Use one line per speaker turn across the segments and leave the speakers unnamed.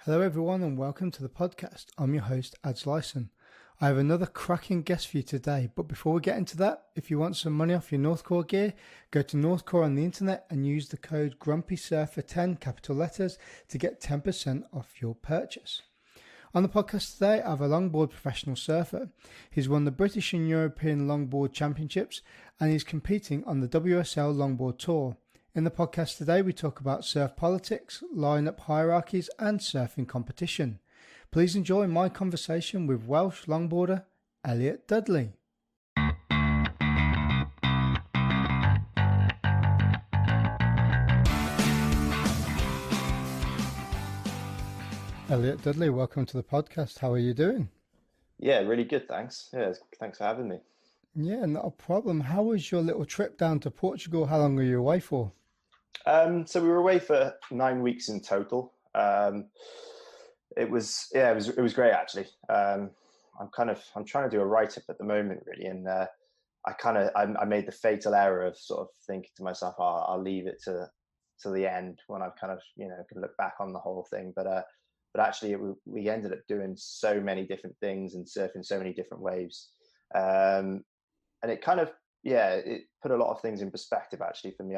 Hello everyone and welcome to the podcast. I'm your host Adz and I have another cracking guest for you today, but before we get into that, if you want some money off your Northcore gear, go to Northcore on the internet and use the code GrumpySurfer10 capital letters to get 10% off your purchase. On the podcast today, I have a Longboard Professional Surfer. He's won the British and European Longboard Championships and he's competing on the WSL Longboard Tour. In the podcast today, we talk about surf politics, line-up hierarchies and surfing competition. Please enjoy my conversation with Welsh longboarder Elliot Dudley. Elliot Dudley, welcome to the podcast. How are you doing?
Yeah, really good, thanks. Yeah, thanks for having me.
Yeah, not a problem. How was your little trip down to Portugal? How long were you away for?
So we were away for 9 weeks in total. It was great actually. I'm trying to do a write-up at the moment really, and I made the fatal error of sort of thinking to myself, I'll leave it to the end when I've kind of can look back on the whole thing. But actually we ended up doing so many different things and surfing so many different waves, and it kind of it put a lot of things in perspective actually for me.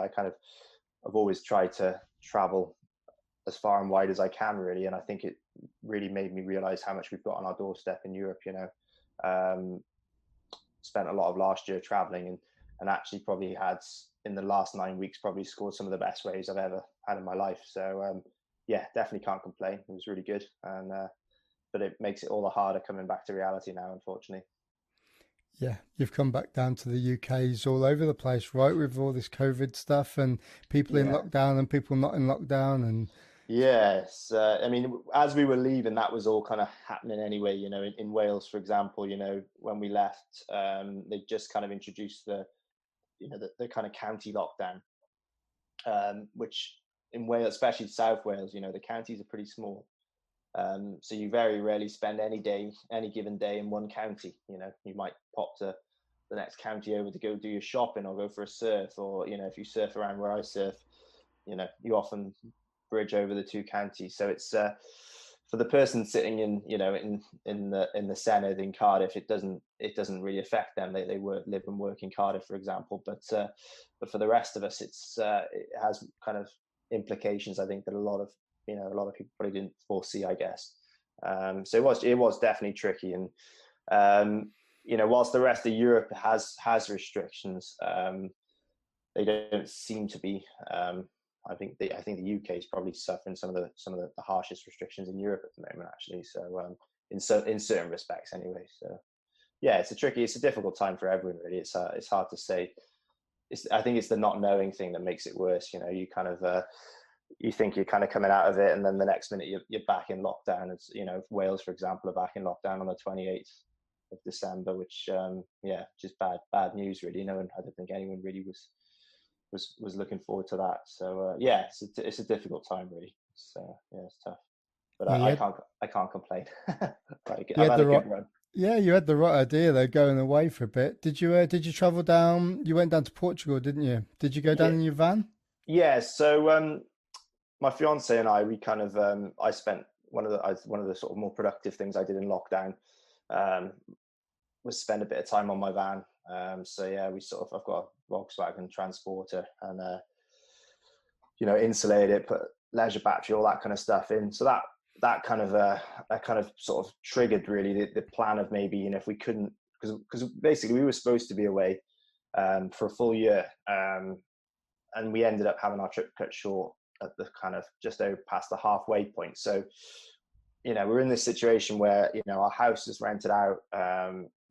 I've always tried to travel as far and wide as I can really, and I think it really made me realize how much we've got on our doorstep in Europe. Spent a lot of last year traveling and actually probably had in the last 9 weeks probably scored some of the best waves I've ever had in my life. So definitely can't complain. It was really good, and but it makes it all the harder coming back to reality now, unfortunately.
Yeah, you've come back down to the UK's all over the place, right? With all this COVID stuff and people in lockdown and people not in lockdown. And
yes, I mean, as we were leaving, that was all kind of happening anyway. In Wales, for example, when we left, they just kind of introduced the kind of county lockdown, which in Wales, especially South Wales, the counties are pretty small. So you very rarely spend any given day in one county. You might pop to the next county over to go do your shopping or go for a surf, or if you surf around where I surf, you often bridge over the two counties. So it's for the person sitting in the Senedd in Cardiff, it doesn't really affect them. They live and work in Cardiff, for example. But for the rest of us, it has kind of implications, I think, that a lot of people probably didn't foresee, I guess. So it was definitely tricky, and whilst the rest of Europe has restrictions, they don't seem to be. I think the UK is probably suffering some of the harshest restrictions in Europe at the moment, actually. So in certain respects, anyway. So yeah, it's a difficult time for everyone, really. It's hard to say. I think it's the not knowing thing that makes it worse. You kind of you think you're kind of coming out of it, and then the next minute you're back in lockdown. It's Wales, for example, are back in lockdown on the 28th of December, which just bad news, really. And I don't think anyone really was looking forward to that. So it's a difficult time, really. So it's tough, but I can't complain. I've had a good run.
Yeah, you had the right idea though, going away for a bit. Did you travel down? You went down to Portugal, didn't you? Did you go down in your van?
Yeah. So my fiance and I, we kind of I spent one of the sort of more productive things I did in lockdown was spend a bit of time on my van. I've got a Volkswagen Transporter, and insulated it, put leisure battery, all that kind of stuff in. So that kind of sort of triggered really the plan of maybe if we couldn't, because basically we were supposed to be away for a full year, and we ended up having our trip cut short at the kind of just over past the halfway point. So we're in this situation where our house is rented out,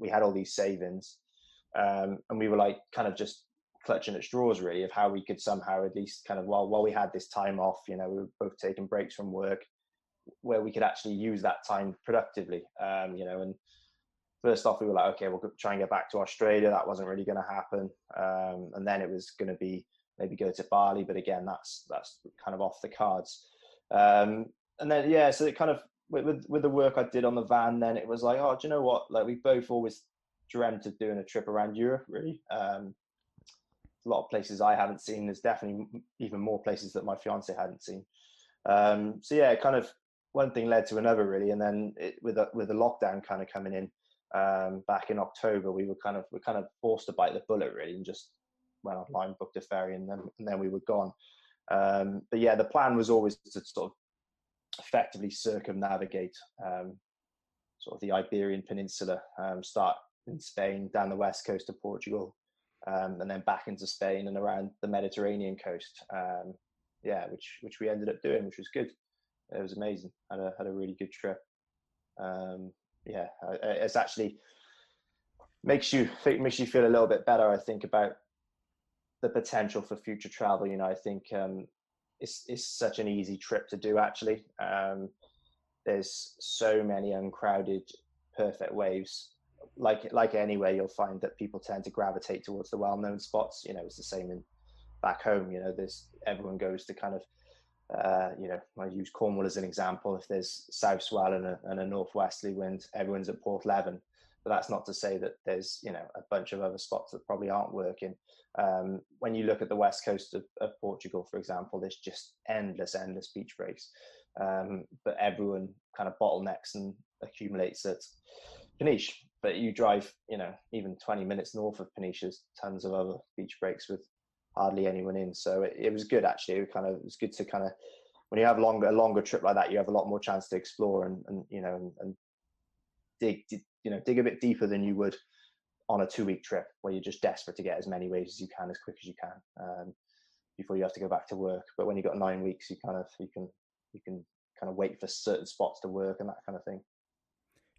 we had all these savings, and we were like kind of just clutching at straws really of how we could somehow at least kind of while we had this time off, we were both taking breaks from work, where we could actually use that time productively. And first off we were like, okay, we'll try and get back to Australia. That wasn't really going to happen, and then it was going to be maybe go to Bali, but again that's kind of off the cards. And then so it kind of with the work I did on the van, then it was like, oh, do you know what, like we both always dreamt of doing a trip around Europe, really. A lot of places I haven't seen. There's definitely even more places that my fiance hadn't seen. Kind of one thing led to another really, and then with the lockdown kind of coming in back in October, we're kind of forced to bite the bullet really, and just went online, booked a ferry, and then we were gone. But yeah, the plan was always to sort of effectively circumnavigate sort of the Iberian Peninsula, start in Spain, down the west coast of Portugal, and then back into Spain and around the Mediterranean coast. Yeah, which we ended up doing, which was good. It was amazing. Had a really good trip. Yeah, it's actually makes you feel a little bit better, I think, about the potential for future travel. You know, I think it's such an easy trip to do. Actually, there's so many uncrowded, perfect waves. Like anywhere, you'll find that people tend to gravitate towards the well-known spots. You know, it's the same in back home. You know, everyone goes to kind of you know, I use Cornwall as an example. If there's south swell and a northwesterly wind, everyone's at Port Leven. But that's not to say that there's, you know, a bunch of other spots that probably aren't working. When you look at the west coast of Portugal, for example, there's just endless beach breaks. But everyone kind of bottlenecks and accumulates at Peniche. But you drive, you know, even 20 minutes north of Peniche, there's tons of other beach breaks with hardly anyone in. So it was good, actually. It was good to kind of, when you have a longer trip like that, you have a lot more chance to explore and you know, and dig a bit deeper than you would on a 2-week trip where you're just desperate to get as many waves as you can, as quick as you can, before you have to go back to work. But when you've got 9 weeks, you can kind of wait for certain spots to work and that kind of thing.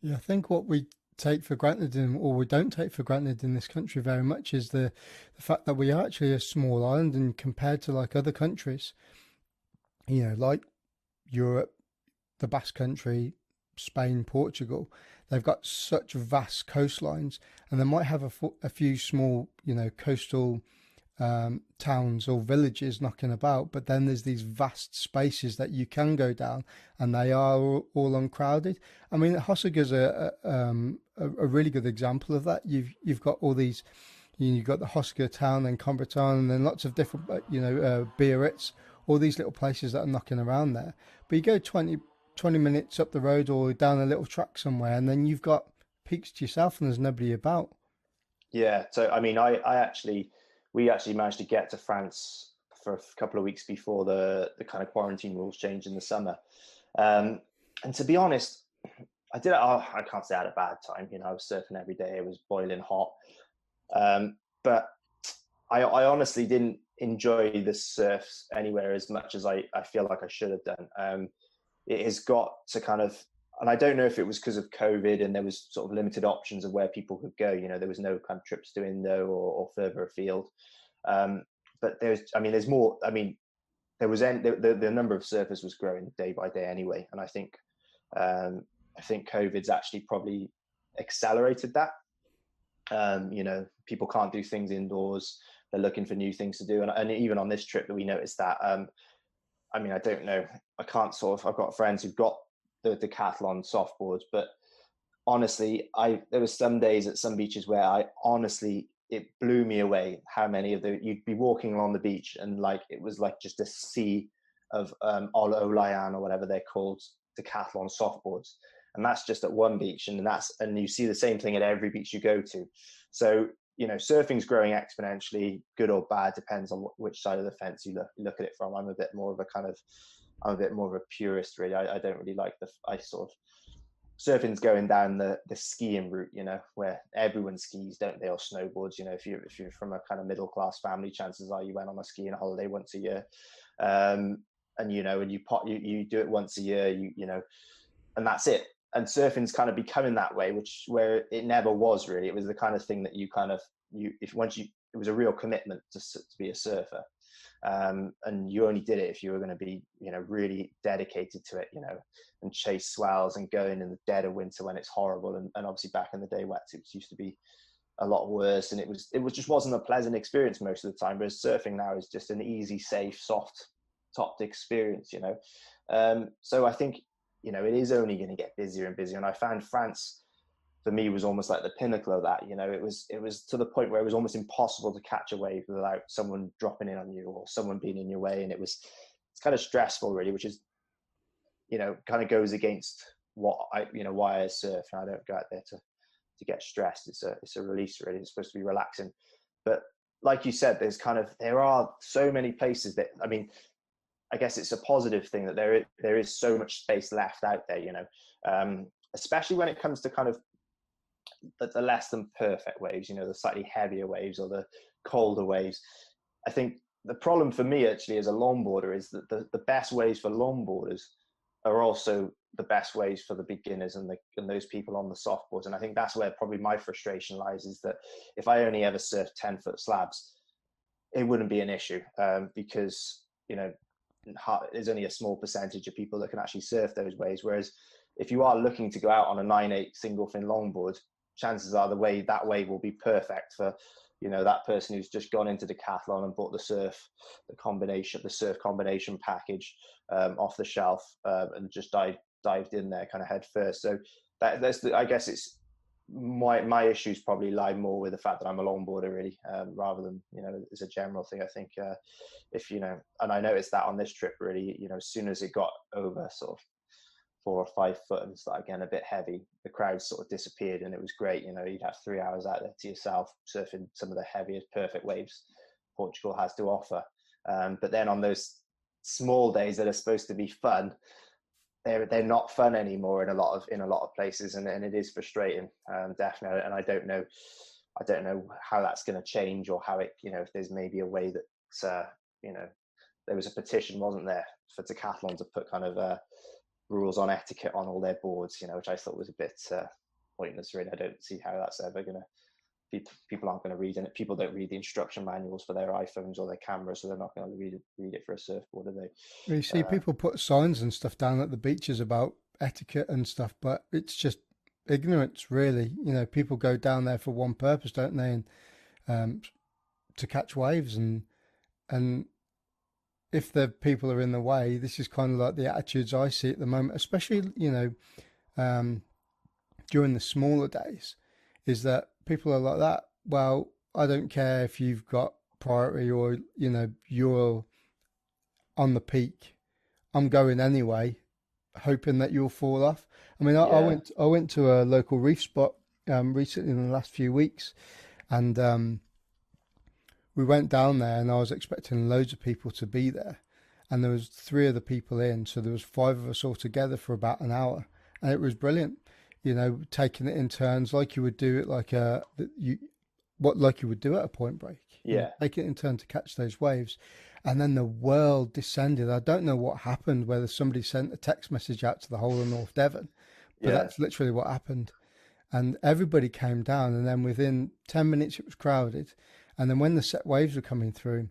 Yeah, I think what we take for granted or we don't take for granted in this country very much is the fact that we are actually a small island, and compared to like other countries, you know, like Europe, the Basque Country, Spain, Portugal, they've got such vast coastlines, and they might have a few small, you know, coastal towns or villages knocking about, but then there's these vast spaces that you can go down, and they are all uncrowded. I mean, Hossegor's a really good example of that. You've got all these, you've got the Hossegor town, then Combreton, and then lots of different, you know, Biarritz, all these little places that are knocking around there. But you go 20 minutes up the road or down a little track somewhere, and then you've got peaks to yourself, and there's nobody about.
Yeah, so I mean, we actually managed to get to France for a couple of weeks before the kind of quarantine rules changed in the summer. And to be honest, I can't say I had a bad time. You know, I was surfing every day. It was boiling hot. But I honestly didn't enjoy the surfs anywhere as much as I feel like I should have done. It has got to kind of, and I don't know if it was because of COVID and there was sort of limited options of where people could go. You know, there was no kind of trips to Indo or further afield. But there's more. I mean, the number of surfers was growing day by day anyway, and I think COVID's actually probably accelerated that. You know, people can't do things indoors. They're looking for new things to do, and even on this trip that we noticed that. I mean, I don't know. I've got friends who've got the decathlon softboards, but honestly, there was some days at some beaches where it blew me away how many you'd be walking along the beach and like it was like just a sea of Olayan or whatever they're called, decathlon softboards, and that's just at one beach, and you see the same thing at every beach you go to. So you know, surfing's growing exponentially, good or bad, depends on which side of the fence you look at it from. I'm a bit more of a purist, really. I don't really like surfing's going down the skiing route, you know, where everyone skis, don't they, or snowboards. You know, if you're from a kind of middle class family, chances are you went on a skiing holiday once a year, and you know, and you do it once a year, you know, and that's it. And surfing's kind of becoming that way, where it never was really. It was the kind of thing that it was a real commitment to be a surfer. And you only did it if you were going to be, you know, really dedicated to it, you know, and chase swells and go in the dead of winter when it's horrible. And obviously back in the day, wetsuits used to be a lot worse, and it just wasn't a pleasant experience most of the time. Whereas surfing now is just an easy, safe, soft topped experience, you know. So I think, you know, it is only going to get busier and busier. And I found France, for me, was almost like the pinnacle of that. You know, it was to the point where it was almost impossible to catch a wave without someone dropping in on you or someone being in your way. And it's kind of stressful, really, which is kind of goes against why I surf. And I don't go out there to get stressed. It's a release, really. It's supposed to be relaxing. But like you said, there are so many places that, I mean, I guess it's a positive thing that there is so much space left out there, especially when it comes to kind of the less than perfect waves, the slightly heavier waves or the colder waves. I think the problem for me actually as a longboarder is that the best waves for longboarders are also the best waves for the beginners and those people on the softboards. And I think that's where probably my frustration lies, is that if I only ever surfed 10-foot slabs, it wouldn't be an issue, because, there's only a small percentage of people that can actually surf those waves. Whereas if you are looking to go out on a 9/8 single fin longboard, chances are that wave will be perfect for, that person who's just gone into Decathlon and bought the surf combination package off the shelf, and just dived in there kind of head first. So I guess it's my issues probably lie more with the fact that I'm a longboarder, really, rather than, as a general thing. I think if, and I noticed that on this trip, really, as soon as it got over sort of 4 or 5 foot and started getting a bit heavy, the crowd sort of disappeared, and it was great. You'd have 3 hours out there to yourself surfing some of the heaviest perfect waves Portugal has to offer. But then on those small days that are supposed to be fun, they're not fun anymore in a lot of places, and it is frustrating, definitely. And I don't know how that's going to change, or how it, if there's maybe a way that there was a petition, wasn't there, for Decathlon to put kind of rules on etiquette on all their boards, which I thought was a bit pointless, really. I don't see how that's ever going to. People aren't going to read it. People don't read the instruction manuals for their iPhones or their cameras, so they're not going to read it for a surfboard, are they?
Well, you see people put signs and stuff down at the beaches about etiquette and stuff, but it's just ignorance, really. People go down there for one purpose, don't they? And to catch waves, and if the people are in the way, this is kind of like the attitudes I see at the moment, especially during the smaller days, is that people are like that. Well, I don't care if you've got priority or you're on the peak. I'm going anyway, hoping that you'll fall off. I mean, I went to a local reef spot recently in the last few weeks, and we went down there, and I was expecting loads of people to be there, and there was 3 of the people in, so there was 5 of us all together for about an hour, and it was brilliant. Taking it in turns, like you would do it, like you would do at a point break.
Yeah,
taking it in turn to catch those waves, and then the world descended. I don't know what happened, whether somebody sent a text message out to the whole of North Devon, but that's literally what happened. And everybody came down, and then within 10 minutes it was crowded. And then when the set waves were coming through,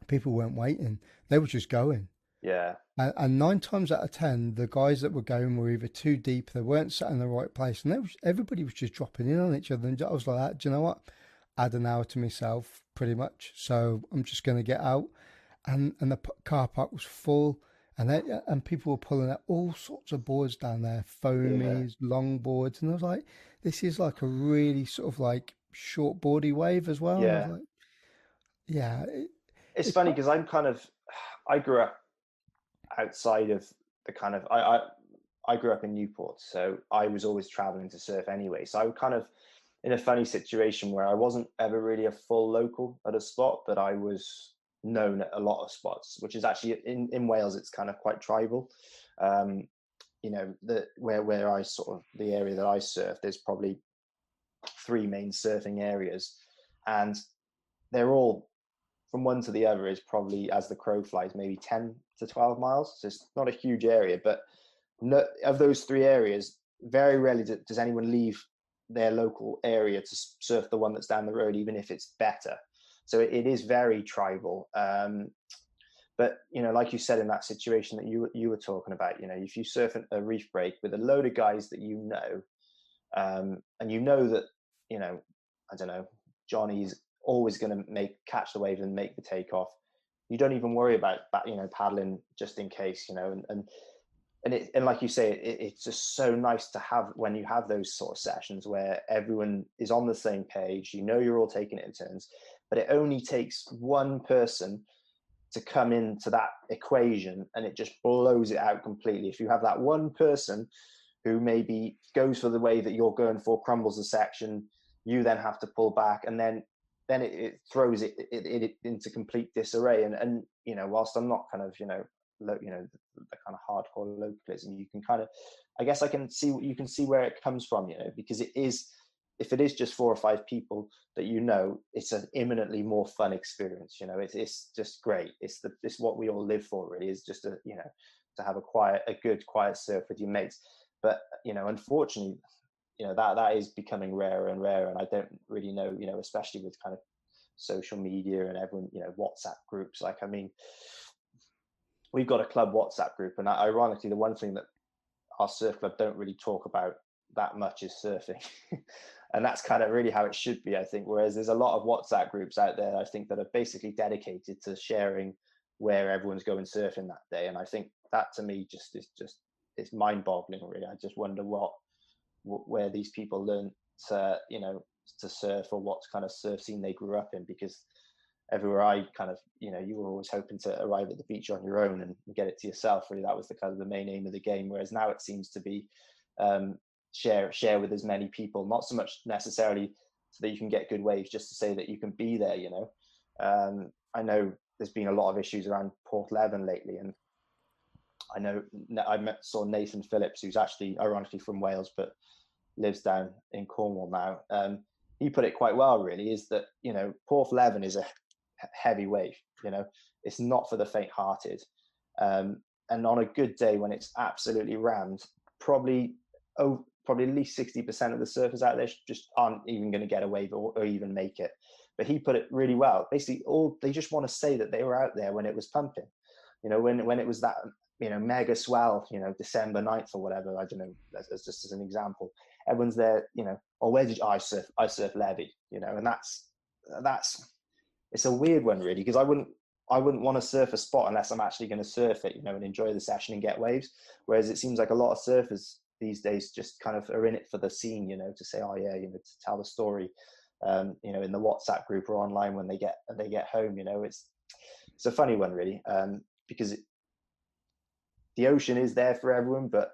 people weren't waiting; they were just going.
Yeah.
And 9 times out of 10, the guys that were going were either too deep, they weren't sat in the right place, and everybody was just dropping in on each other. And I was like, do you know what? I had an hour to myself, pretty much. So I'm just going to get out. And the car park was full, and people were pulling out all sorts of boards down there, foamies, longboards, and I was like, this is like a really sort of like short boardy wave as well.
Yeah.
And I was like, yeah.
It's funny because I grew up outside of the kind of, I grew up in Newport, so I was always traveling to surf anyway. So I was kind of in a funny situation where I wasn't ever really a full local at a spot, but I was known at a lot of spots, which is actually in Wales, it's kind of quite tribal. Where I sort of, the area that I surf, there's probably 3 main surfing areas, and they're all, from one to the other, is probably, as the crow flies, maybe 10 to 12 miles. So it's not a huge area, but of those 3 areas, very rarely does anyone leave their local area to surf the one that's down the road, even if it's better. So it is very tribal. But, like you said, in that situation that you were talking about, if you surf a reef break with a load of guys that and that, I don't know, Johnny's always going to catch the wave and make the takeoff, you don't even worry about paddling just in case, and like you say, it's just so nice to have when you have those sort of sessions where everyone is on the same page, you're all taking it in turns, but it only takes one person to come into that equation, and it just blows it out completely. If you have that one person who maybe goes for the way that you're going for, crumbles the section, you then have to pull back, and then it throws it into complete disarray. And you know, whilst I'm not kind of, you know, the kind of hardcore localism, you can kind of, I guess you can see where it comes from, you know, because it is, if it is just 4 or 5 people that, you know, it's an imminently more fun experience. You know, it's just great. It's what we all live for, really, is just you know, to have a good quiet surf with your mates. But, you know, unfortunately, you know, that is becoming rarer and rarer. And I don't really know, you know, especially with kind of social media and everyone, you know, WhatsApp groups. Like, I mean, we've got a club WhatsApp group, and ironically, the one thing that our surf club don't really talk about that much is surfing. And that's kind of really how it should be, I think. Whereas there's a lot of WhatsApp groups out there, I think, that are basically dedicated to sharing where everyone's going surfing that day. And I think that, to me, it's mind-boggling, really. I just wonder where these people learn to, you know, to surf, or what kind of surf scene they grew up in. Because everywhere I kind of, you know, you were always hoping to arrive at the beach on your own and get it to yourself. Really, that was the kind of the main aim of the game. Whereas now it seems to be share with as many people, not so much necessarily so that you can get good waves, just to say that you can be there, you know. I know there's been a lot of issues around Porthleven lately, and I know saw Nathan Phillips, who's actually ironically from Wales but lives down in Cornwall now. He put it quite well, really, is that, you know, Porthleven is a heavy wave, you know, it's not for the faint-hearted. And on a good day, when it's absolutely rammed, probably at least 60% of the surfers out there just aren't even going to get a wave or even make it. But he put it really well. Basically, they just want to say that they were out there when it was pumping, you know, when it was that, you know, mega swell, you know, December 9th or whatever, I don't know, that's just as an example. Everyone's there, you know, or where did I surf? I surf Levy, you know. And that's it's a weird one, really, because I wouldn't want to surf a spot unless I'm actually going to surf it, you know, and enjoy the session and get waves. Whereas it seems like a lot of surfers these days just kind of are in it for the scene, you know, to say, oh yeah, you know, to tell the story, you know, in the WhatsApp group or online when they get home. You know, it's a funny one, really, because the ocean is there for everyone, but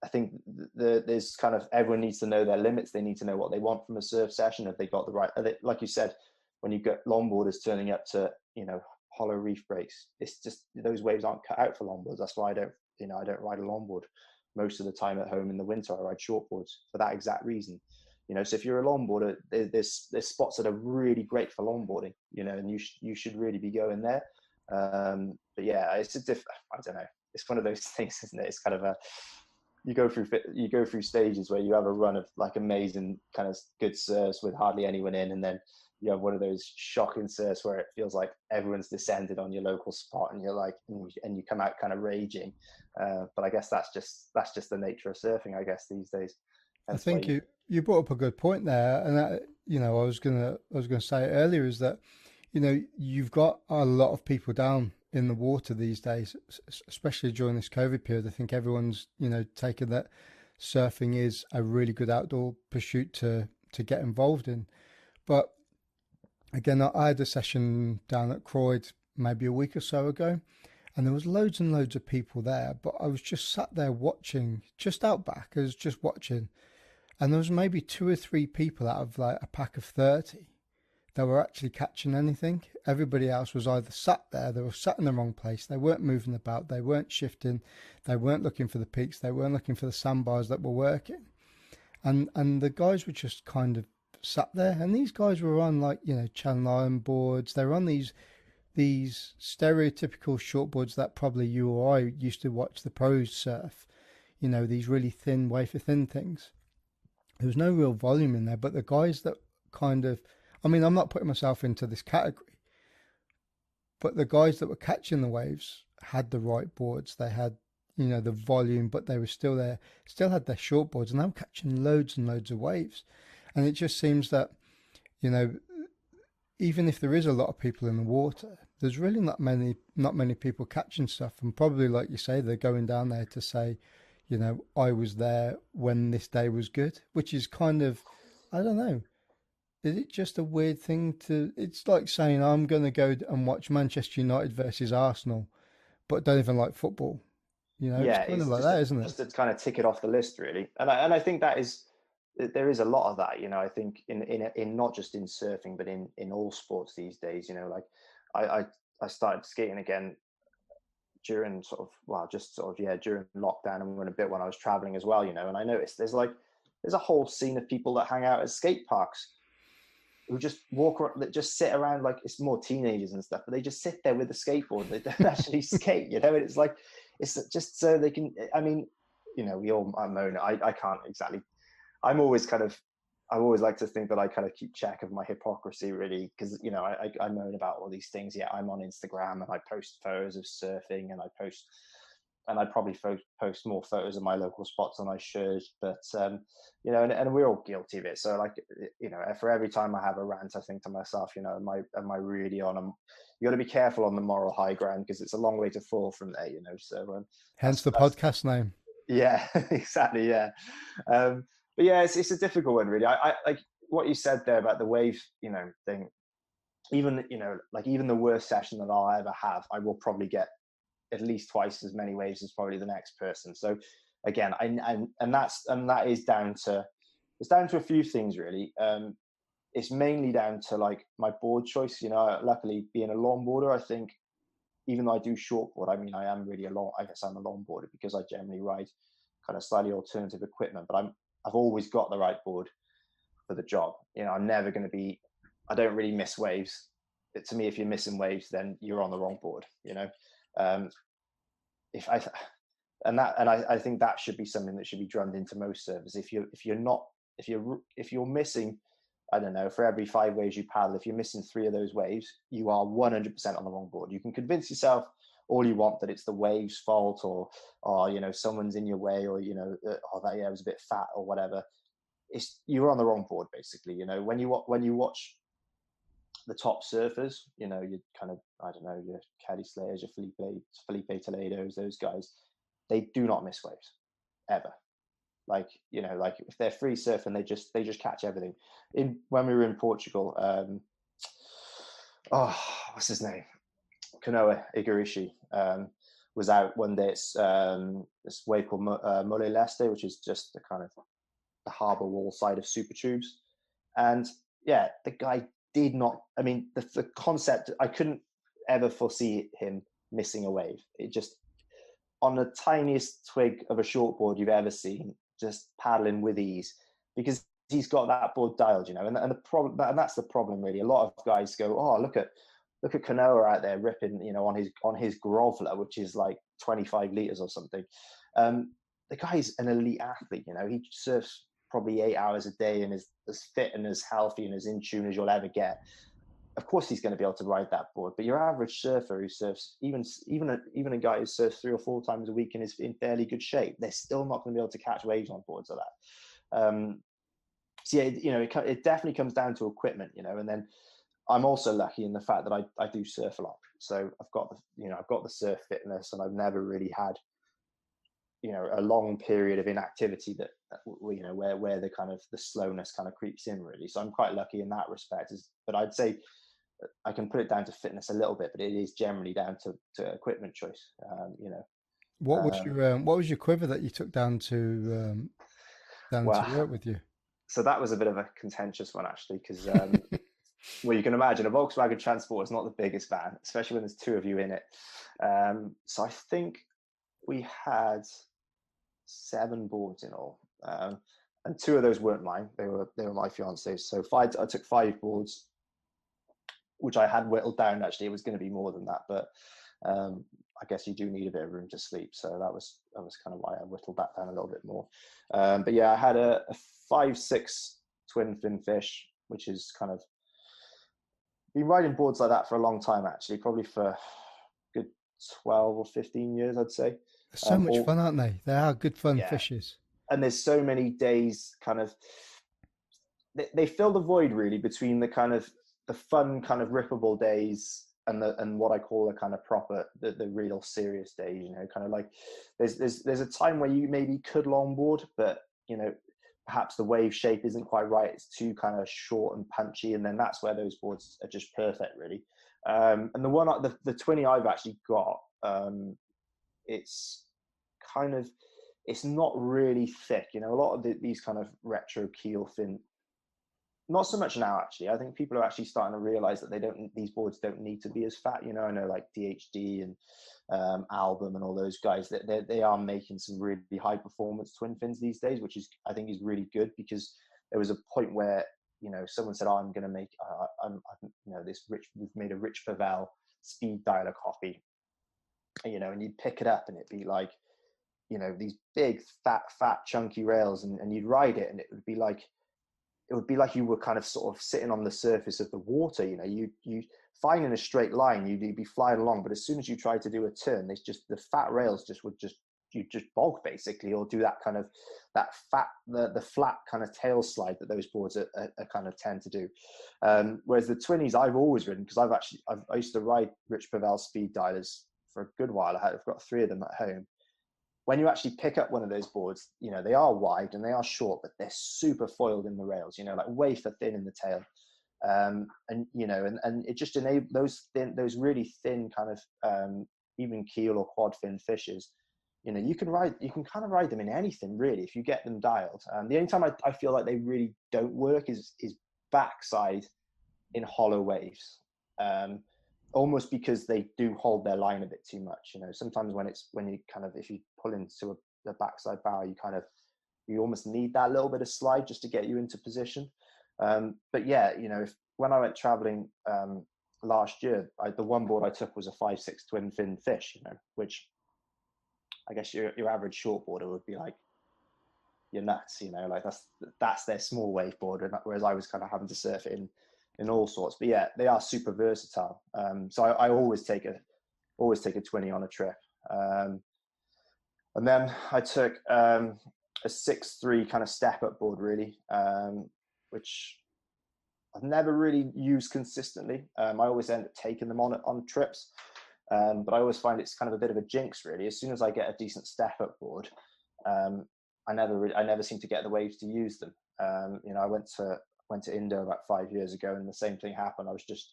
I think there's kind of, everyone needs to know their limits. They need to know what they want from a surf session. Have they got the right, like you said, when you get longboarders turning up to, you know, hollow reef breaks, it's just, those waves aren't cut out for longboards. That's why I don't ride a longboard most of the time at home in the winter. I ride shortboards for that exact reason. You know, so if you're a longboarder, there's spots that are really great for longboarding, you know, and you should really be going there. But yeah, I don't know. It's one of those things, isn't it? It's kind of you go through stages where you have a run of like amazing kind of good surfs with hardly anyone in, and then you have one of those shocking surfs where it feels like everyone's descended on your local spot, and you're like, and you come out kind of raging. But I guess that's just the nature of surfing, I guess, these days.
Hence, I think you brought up a good point there, and that, you know, I was gonna say earlier is that, you know, you've got a lot of people down in the water these days, especially during this COVID period. I think everyone's, you know, taken that surfing is a really good outdoor pursuit to get involved in. But again, I had a session down at Croyd maybe a week or so ago, and there was loads and loads of people there, but I was just sat there watching, just out back. I was just watching, and there was maybe 2 or 3 people out of like a pack of 30 that were actually catching anything. Everybody else was either sat there, they were sat in the wrong place, they weren't moving about, they weren't shifting, they weren't looking for the peaks, they weren't looking for the sandbars that were working. And the guys were just kind of sat there, and these guys were on, like, you know, Channel Island boards. They were on these stereotypical shortboards that probably you or I used to watch the pros surf, you know, these really thin, wafer thin things. There was no real volume in there, but the guys that kind of, I mean, I'm not putting myself into this category, but the guys that were catching the waves had the right boards. They had, you know, the volume, but they were still there, still had their shortboards, and they were catching loads and loads of waves. And it just seems that, you know, even if there is a lot of people in the water, there's really not many people catching stuff. And probably, like you say, they're going down there to say, you know, I was there when this day was good, which is kind of, I don't know. is it just a weird thing to? It's like saying I'm going to go and watch Manchester United versus Arsenal, but don't even like football. You know, it's
Yeah,
kind of
it's
like that, isn't it?
just to kind of tick it off the list, really. And I think there is a lot of that. You know, I think in not just in surfing, but in all sports these days. You know, like I I started skating again during during lockdown and a bit when I was traveling as well. You know, and I noticed there's a whole scene of people that hang out at skate parks who just walk around, that just sit around, like it's more teenagers and stuff, but they just sit there with a skateboard. They don't actually skate, you know. And it's like, it's just so they can. I mean, you know, we all moan. I can't exactly. I'm always kind of. I always like to think that I kind of keep check of my hypocrisy, really, because you know I moan about all these things. Yeah, I'm on Instagram and I post photos of surfing, and I probably post more photos of my local spots than I should. But you know, and we're all guilty of it. So like, you know, for every time I have a rant, I think to myself, you know, am I really on? You got to be careful on the moral high ground, because it's a long way to fall from there. You know, so
Hence the podcast name.
yeah, exactly, yeah. But yeah, it's a difficult one, really. I like what you said there about the wave, you know, thing. Even, you know, like even the worst session that I'll ever have, I will probably get at least twice as many waves as probably the next person. So again, that is down to, it's down to a few things, really. It's mainly down to like my board choice. You know, luckily being a longboarder, I think, even though I do shortboard, I mean, I guess I'm a longboarder because I generally ride kind of slightly alternative equipment, but I've always got the right board for the job. You know, I'm never going to be, I don't really miss waves. To me, if you're missing waves, then you're on the wrong board, you know. If I I think that should be something that should be drummed into most servers. If you're missing, I don't know, for every 5 waves you paddle, if you're missing 3 of those waves, you are 100% on the wrong board. You can convince yourself all you want that it's the wave's fault, or you know, someone's in your way, or you know, oh, that, yeah, it was a bit fat or whatever. You're on the wrong board, basically. You know, when you watch the top surfers, you know, you kind of, I don't know, your Kelly Slayers, your Felipe Toledos, those guys, they do not miss waves ever. Like, you know, like if they're free surfing, they just catch everything. When we were in Portugal, what's his name? Kanoa Igarashi was out one day. It's this wave called Mole Leste, which is just the kind of the harbour wall side of Super Tubes. And yeah, the guy did not, I mean, the concept, I couldn't ever foresee him missing a wave. It just, on the tiniest twig of a shortboard you've ever seen, just paddling with ease, because he's got that board dialed, you know. And the problem, and that's the problem, really. A lot of guys go, oh, look at Kanoa out there ripping, you know, on his groveler, which is like 25 liters or something. The guy's an elite athlete, you know. He surfs probably 8 hours a day and is as fit and as healthy and as in tune as you'll ever get. Of course he's going to be able to ride that board. But your average surfer who surfs, even a guy who surfs 3 or 4 times a week and is in fairly good shape, they're still not going to be able to catch waves on boards like that. So yeah, you know, it definitely comes down to equipment, you know. And then I'm also lucky in the fact that I do surf a lot, so I've got the surf fitness, and I've never really had, you know, a long period of inactivity that you know, where the kind of the slowness kind of creeps in, really. So I'm quite lucky in that respect. But I'd say I can put it down to fitness a little bit, but it is generally down to equipment choice. You know,
What was your quiver that you took down to
well,
work with you?
so that was a bit of a contentious one, actually, because well, you can imagine a Volkswagen Transport is not the biggest van, especially when there's 2 of you in it. So I think we had 7 boards in all, and 2 of those weren't mine. They were my fiance's. So I took 5 boards, which I had whittled down. Actually, it was going to be more than that, but I guess you do need a bit of room to sleep. So that was kind of why I whittled that down a little bit more. But yeah, I had a 5/6 twin fin fish, which is kind of, been riding boards like that for a long time, actually, probably for a good 12 or 15 years, I'd say.
They're so much fun, aren't they? They are good fun
Yeah.
fishes.
And there's so many days kind of, they fill the void, really, between the kind of the fun kind of rippable days and what I call the kind of proper, the real serious days, you know, kind of like there's a time where you maybe could longboard, but you know, perhaps the wave shape isn't quite right. It's too kind of short and punchy, and then that's where those boards are just perfect, really. And the 20 I've actually got, it's kind of, it's not really thick. You know, a lot of these kind of retro keel fin, not so much now, actually. I think people are actually starting to realize that these boards don't need to be as fat. You know, I know like DHD and Album and all those guys, that they are making some really high performance twin fins these days, which I think is really good, because there was a point where, you know, someone said, "Oh, I'm going to make, you know, we've made a Rich Pavel speed dialer copy," you know, and you'd pick it up and it'd be like, you know, these big fat chunky rails, and you'd ride it and it would be like you were kind of sort of sitting on the surface of the water. You know, you fine in a straight line, you'd be flying along, but as soon as you try to do a turn, the fat rails you just bulk basically, or do that kind of the flat kind of tail slide that those boards are kind of tend to do. Whereas the 20s I've always ridden, because I used to ride Rich Pavel speed dialers for a good while. I've got 3 of them at home. When you actually pick up one of those boards, you know, they are wide and they are short, but they're super foiled in the rails, you know, like wafer thin in the tail. And, you know, and it just enables those really thin kind of, even keel or quad fin fishes, you know, you can kind of ride them in anything really, if you get them dialed. The only time I feel like they really don't work is backside in hollow waves. Almost because they do hold their line a bit too much. You know, sometimes if you pull into the backside bow, you almost need that little bit of slide just to get you into position. But yeah, you know, when I went traveling last year, the one board I took was a 5.6 twin fin fish, you know, which I guess your average shortboarder would be like, you're nuts, you know, like that's their small wave board, whereas I was kind of having to surf it in all sorts. But yeah, they are super versatile. So I always take a 20 on a trip. And then I took a 6.3 kind of step up board, really, which I've never really used consistently. I always end up taking them on trips, but I always find it's kind of a bit of a jinx, really. As soon as I get a decent step up board, I never seem to get the waves to use them. You know, I went to Indo about 5 years ago, and the same thing happened. I was just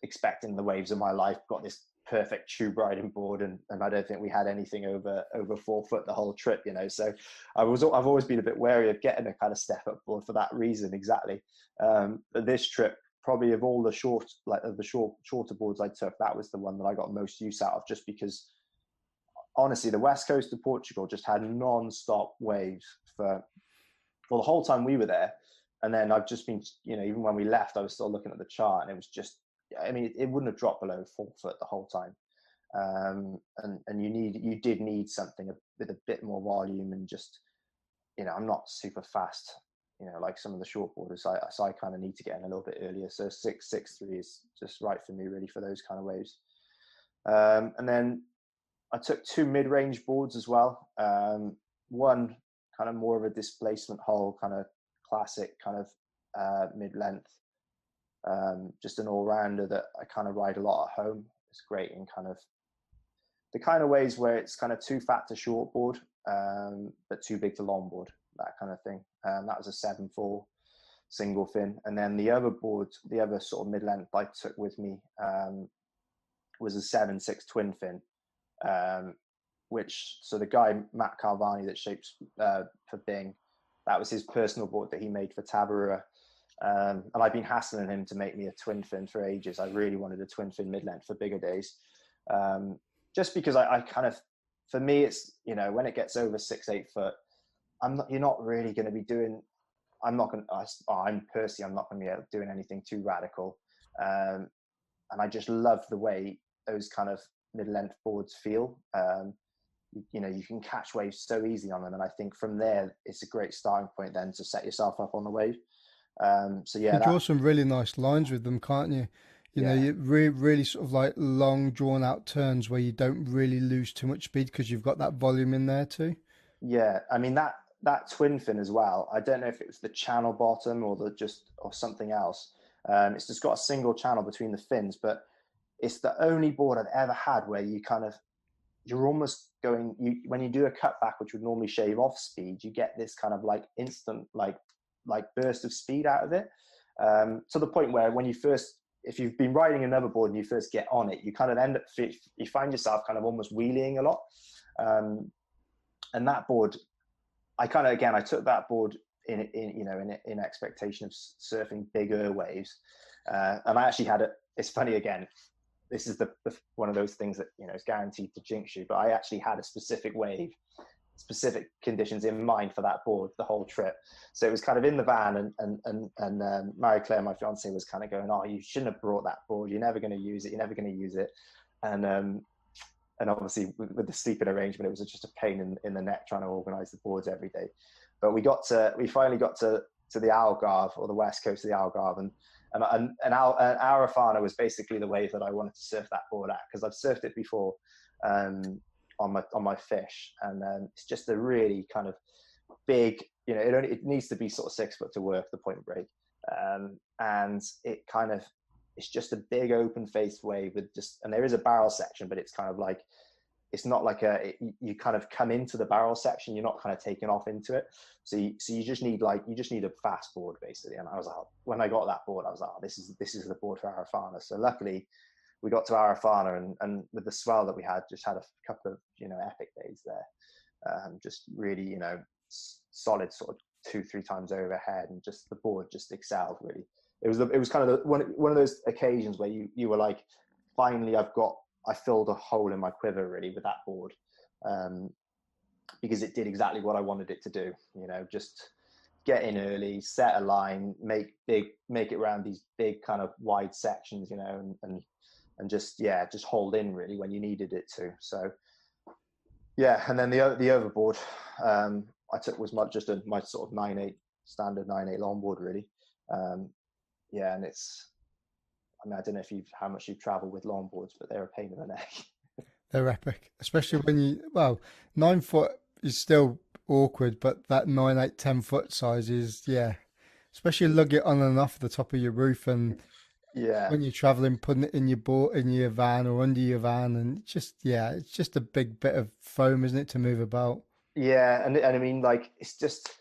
expecting the waves of my life, got this perfect tube riding board, and I don't think we had anything over 4 foot the whole trip, you know. So I've always been a bit wary of getting a kind of step up board for that reason, exactly. But this trip, probably of all the shorter boards I took, that was the one that I got most use out of, just because honestly the west coast of Portugal just had non-stop waves for the whole time we were there. And then I've just been, you know, even when we left, I was still looking at the chart, and it was just, I mean, it wouldn't have dropped below 4 foot the whole time. And you did need something with a bit more volume, and just, you know, I'm not super fast, you know, like some of the shortboarders. So I kind of need to get in a little bit earlier. So 6.3 is just right for me, really, for those kind of waves. And then I took 2 mid-range boards as well. One kind of more of a displacement hull, kind of classic kind of mid-length, just an all-rounder that I kind of ride a lot at home. It's great in kind of the kind of ways where it's kind of too fat to shortboard, but too big to longboard, that kind of thing. That was a 7.4 single fin. And then the other sort of mid-length I took with me was a 7.6 twin fin, so the guy Matt Calvani that shapes for Bing, that was his personal board that he made for Tabarua. And I've been hassling him to make me a twin fin for ages. I really wanted a twin fin mid-length for bigger days, just because I kind of, for me, it's, you know, when it gets over 6-8 foot, you're not really going to be doing, I'm personally not going to be doing anything too radical. And I just love the way those kind of mid-length boards feel. You know, you can catch waves so easily on them, and I think from there it's a great starting point then to set yourself up on the wave. So yeah,
you can draw some really nice lines with them, can't you? You know, you really sort of like long drawn out turns where you don't really lose too much speed because you've got that volume in there too.
Yeah, I mean that twin fin as well, I don't know if it was the channel bottom or something else. It's just got a single channel between the fins, but it's the only board I've ever had where you're almost when you do a cutback, which would normally shave off speed, you get this kind of like instant like burst of speed out of it, to the point where if you've been riding another board and you first get on it, you kind of you find yourself kind of almost wheeling a lot. And that board, I took that board in expectation of surfing bigger waves. And I actually had it's funny again, this is the one of those things that, is guaranteed to jinx you, but I actually had a specific wave, specific conditions in mind for that board the whole trip. So it was kind of in the van, and Marie Claire, my fiance, was kind of going, "Oh, you shouldn't have brought that board. You're never going to use it. You're never going to use it." And obviously with the sleeping arrangement, it was just a pain in the neck trying to organize the boards every day. But we finally got to the Algarve, or the west coast of the Algarve, and Arafana was basically the wave that I wanted to surf that board at, because I've surfed it before on my fish, and it's just a really kind of big, it needs to be sort of 6 foot to work the point break, and it's just a big open faced wave and there is a barrel section, but it's kind of like, it's not like you kind of come into the barrel section, you're not kind of taken off into it. So you just need a fast board basically. And I was like, when I got that board, I was like, this is the board for Arafana. So luckily we got to Arafana, and with the swell that we had, just had a couple of, epic days there. Just really, solid sort of 2-3 times overhead, and just the board just excelled really. It was kind of one of those occasions where you were like, finally I filled a hole in my quiver really with that board, because it did exactly what I wanted it to do. Just get in early, set a line, make it around these big kind of wide sections, and just hold in really when you needed it to. So yeah, and then the overboard I took was my sort of 9/8 standard 9/8 longboard really. Yeah, and I don't know how much you've traveled with longboards, but they're a pain in the neck.
They're epic, especially when 9 foot is still awkward, but that 9/8, 10 foot size is, especially lug it on and off the top of your roof, and when you're traveling, putting it in your van or under your van, and it's just a big bit of foam, isn't it, to move about?
Yeah, and I mean, like, it's just,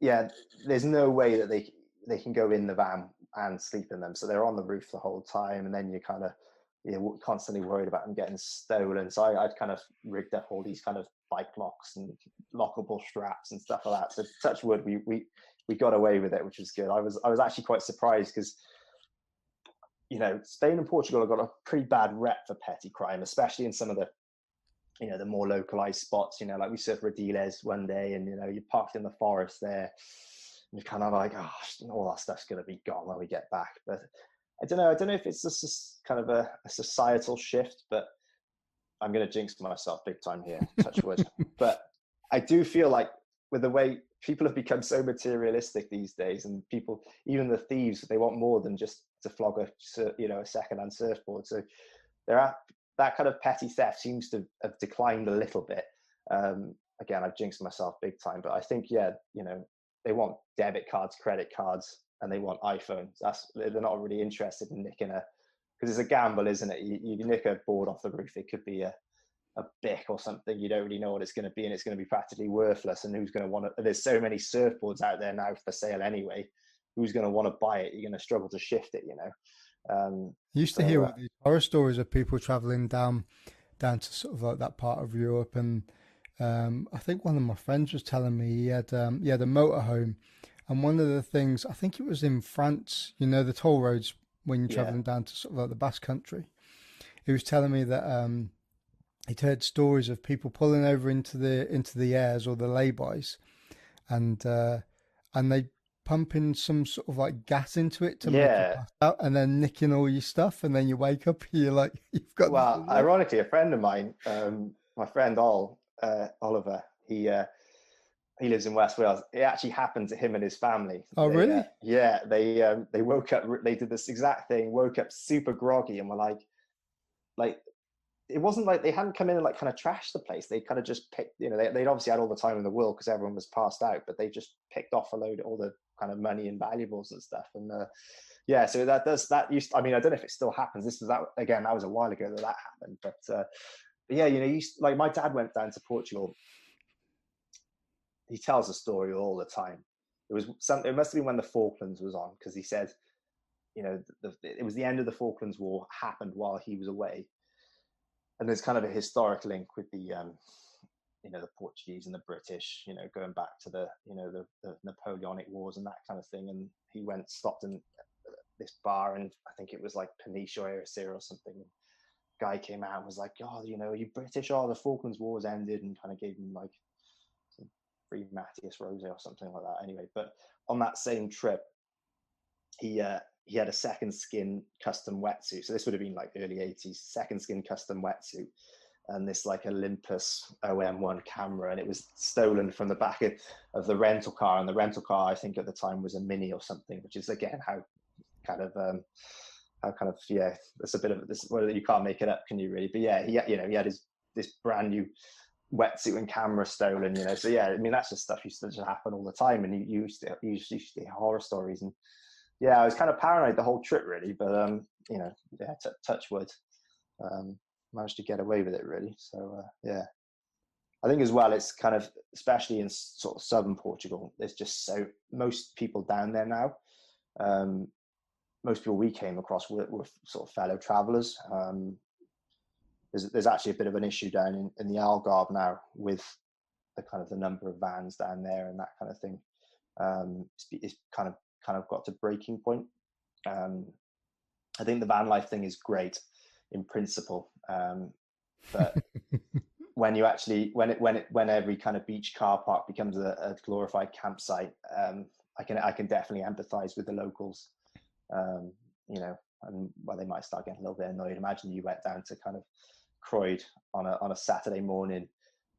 there's no way that they can go in the van and sleep in them, so they're on the roof the whole time, and then you're constantly worried about them getting stolen. So I'd kind of rigged up all these kind of bike locks and lockable straps and stuff like that. So touch wood, we got away with it, which was good. I was actually quite surprised, because Spain and Portugal have got a pretty bad rep for petty crime, especially in some of the the more localized spots. Like we surfed Rediles one day, and you're parked in the forest there. You're kind of like, gosh, all that stuff's going to be gone when we get back. But I don't know if it's just kind of a societal shift, but I'm going to jinx myself big time here, touch wood. But I do feel like, with the way people have become so materialistic these days, and people, even the thieves, they want more than just to flog a secondhand surfboard. So that kind of petty theft seems to have declined a little bit. Again, I've jinxed myself big time, but I think, they want debit cards, credit cards, and they want iPhones. They're not really interested in nicking because it's a gamble, isn't it? You nick a board off the roof, it could be a Bic or something. You don't really know what it's going to be, and it's going to be practically worthless. And who's going to want to? There's so many surfboards out there now for sale anyway. Who's going to want to buy it? You're going to struggle to shift it,
You used to hear all these horror stories of people traveling down to sort of like that part of Europe, and I think one of my friends was telling me he had a motorhome, and one of the things, I think it was in France, the toll roads when you're traveling down to sort of like the Basque Country. He was telling me that he'd heard stories of people pulling over into the airs or the laybys, and they pumping some sort of like gas into it to make it pass out, and then nicking all your stuff, and then you wake up, you're like, you've got.
Well, ironically, a friend of mine, my friend Oliver, he lives in West Wales. It actually happened to him and his family.
Oh, really?
They woke up. They did this exact thing. Woke up super groggy, and were like it wasn't like they hadn't come in and like kind of trashed the place. They kind of just picked. They'd obviously had all the time in the world because everyone was passed out, but they just picked off all the kind of money and valuables and stuff. And so that used. I mean, I don't know if it still happens. That was a while ago that happened, but but yeah, you know, like my dad went down to Portugal. He tells the story all the time. It must have been when the Falklands was on, because he said, you know, it was the end of the Falklands War happened while he was away, and there's kind of a historic link with the you know, the Portuguese and the British, you know, going back to the, you know, the Napoleonic Wars and that kind of thing. And he stopped in this bar, and I think it was like Peniche or Erciyes or something. And guy came out and was like, "Oh, you know, you British, oh, the Falklands Wars ended," and kind of gave him like some free Matthias Rose or something like that. Anyway, but on that same trip, he had a second skin custom wetsuit. So this would have been like early 80s, second skin custom wetsuit, and this like Olympus OM1 camera, and it was stolen from the back of the rental car. And the rental car, I think at the time, was a Mini or something, which is again how kind of yeah, it's a bit of this. Well, you can't make it up, can you really? But yeah, he had this brand new wetsuit and camera stolen, you know. So yeah, I mean, that's just stuff used to just happen all the time, and you used to hear horror stories. And yeah, I was kind of paranoid the whole trip, really. But you know, yeah, touch wood, managed to get away with it, really. So yeah, I think as well, it's kind of, especially in sort of southern Portugal, there's just most people down there now. Most people we came across were sort of fellow travelers. There's actually a bit of an issue down in the Algarve now with the kind of the number of vans down there and that kind of thing. It's kind of got to breaking point. I think the van life thing is great in principle, but when you actually when every kind of beach car park becomes a glorified campsite, I can definitely empathize with the locals. You know, and well, they might start getting a little bit annoyed. Imagine you went down to kind of Croyd on a Saturday morning,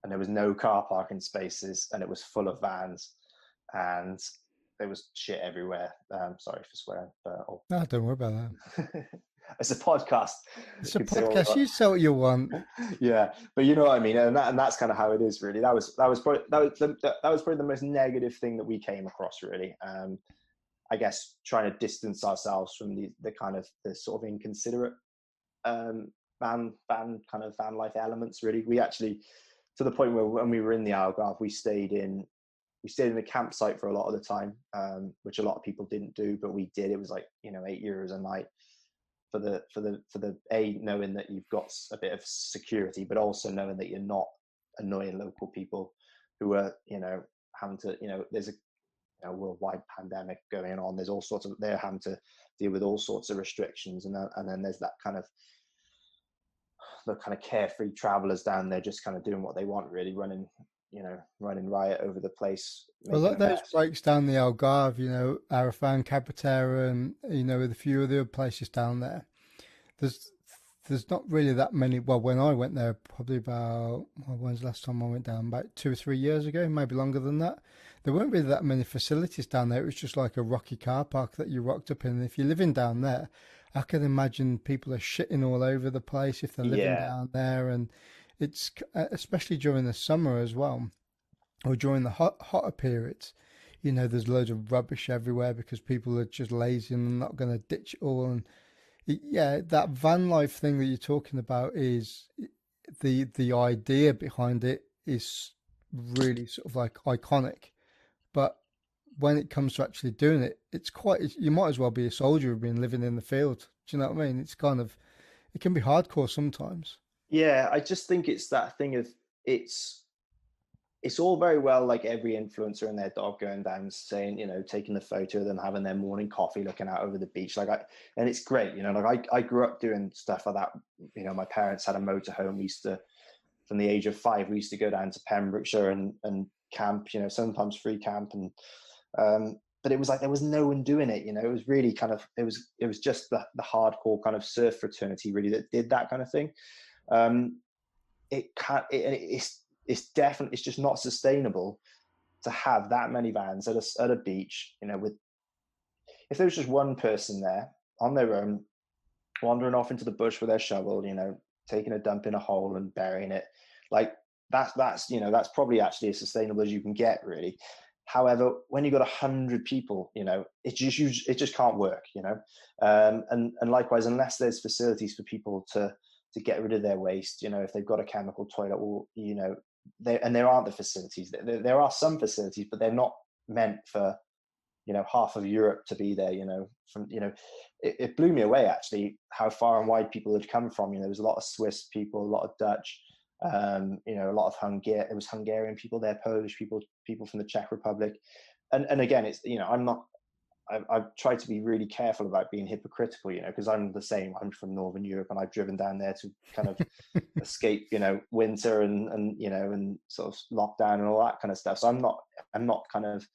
and there was no car parking spaces, and it was full of vans, and there was shit everywhere. Sorry for swearing, but
no, don't worry about that.
It's a podcast.
It's a podcast. You say what you want.
Yeah, but you know what I mean, and that's kind of how it is, really. That was probably the most negative thing that we came across, really. I guess trying to distance ourselves from the kind of the sort of inconsiderate van life elements. Really, we actually, to the point where when we were in the Algarve, we stayed in a campsite for a lot of the time, which a lot of people didn't do, but we did. It was like, you know, €8 a night for the knowing that you've got a bit of security, but also knowing that you're not annoying local people who are, you know, having to, you know, there's a worldwide pandemic going on. There's all sorts of, they're having to deal with all sorts of restrictions, and then there's that kind of the kind of carefree travelers down there just kind of doing what they want, really, running riot over the place.
Well, look, those breaks down the Algarve, you know, Arafan, Cabrera, and, you know, with a few of the other places down there, there's not really that many. Well, when I went there, probably about, when's the last time I went down? About 2 or 3 years ago, maybe longer than that. There weren't really that many facilities down there. It was just like a rocky car park that you rocked up in. And if you're living down there, I can imagine people are shitting all over the place if they're living down there. And it's, especially during the summer as well, or during the hotter periods, you know, there's loads of rubbish everywhere because people are just lazy and not going to ditch it all. And yeah, that van life thing that you're talking about is the idea behind it is really sort of like iconic. But when it comes to actually doing it, you might as well be a soldier who's been living in the field. Do you know what I mean? It's kind of, it can be hardcore sometimes.
Yeah, I just think it's that thing of, it's all very well, like every influencer and their dog going down saying, you know, taking the photo of them having their morning coffee looking out over the beach. And it's great, you know, like I grew up doing stuff like that. You know, my parents had a motorhome. We used to, from the age of 5, we used to go down to Pembrokeshire and camp, you know, sometimes free camp. And but it was like there was no one doing it, you know. It was really kind of, it was just the hardcore kind of surf fraternity, really, that did that kind of thing. It's definitely, it's just not sustainable to have that many vans at a beach, you know, if there was just one person there on their own, wandering off into the bush with their shovel, you know, taking a dump in a hole and burying it. Like that's, you know, that's probably actually as sustainable as you can get, really. However, when you got 100 people, you know, it just can't work, you know. And likewise, unless there's facilities for people to to get rid of their waste. If they've got a chemical toilet, or there aren't the facilities. There are some facilities, but they're not meant for half of Europe to be there. It blew me away actually how far and wide people had come from. There was a lot of Swiss people, a lot of Dutch, a lot of Hungarian. There was Hungarian people there, Polish people from the Czech Republic, and again, it's I've tried to be really careful about being hypocritical, because I'm the same. I'm from Northern Europe, and I've driven down there to kind of escape, winter and sort of lockdown and all that kind of stuff. So I'm not going to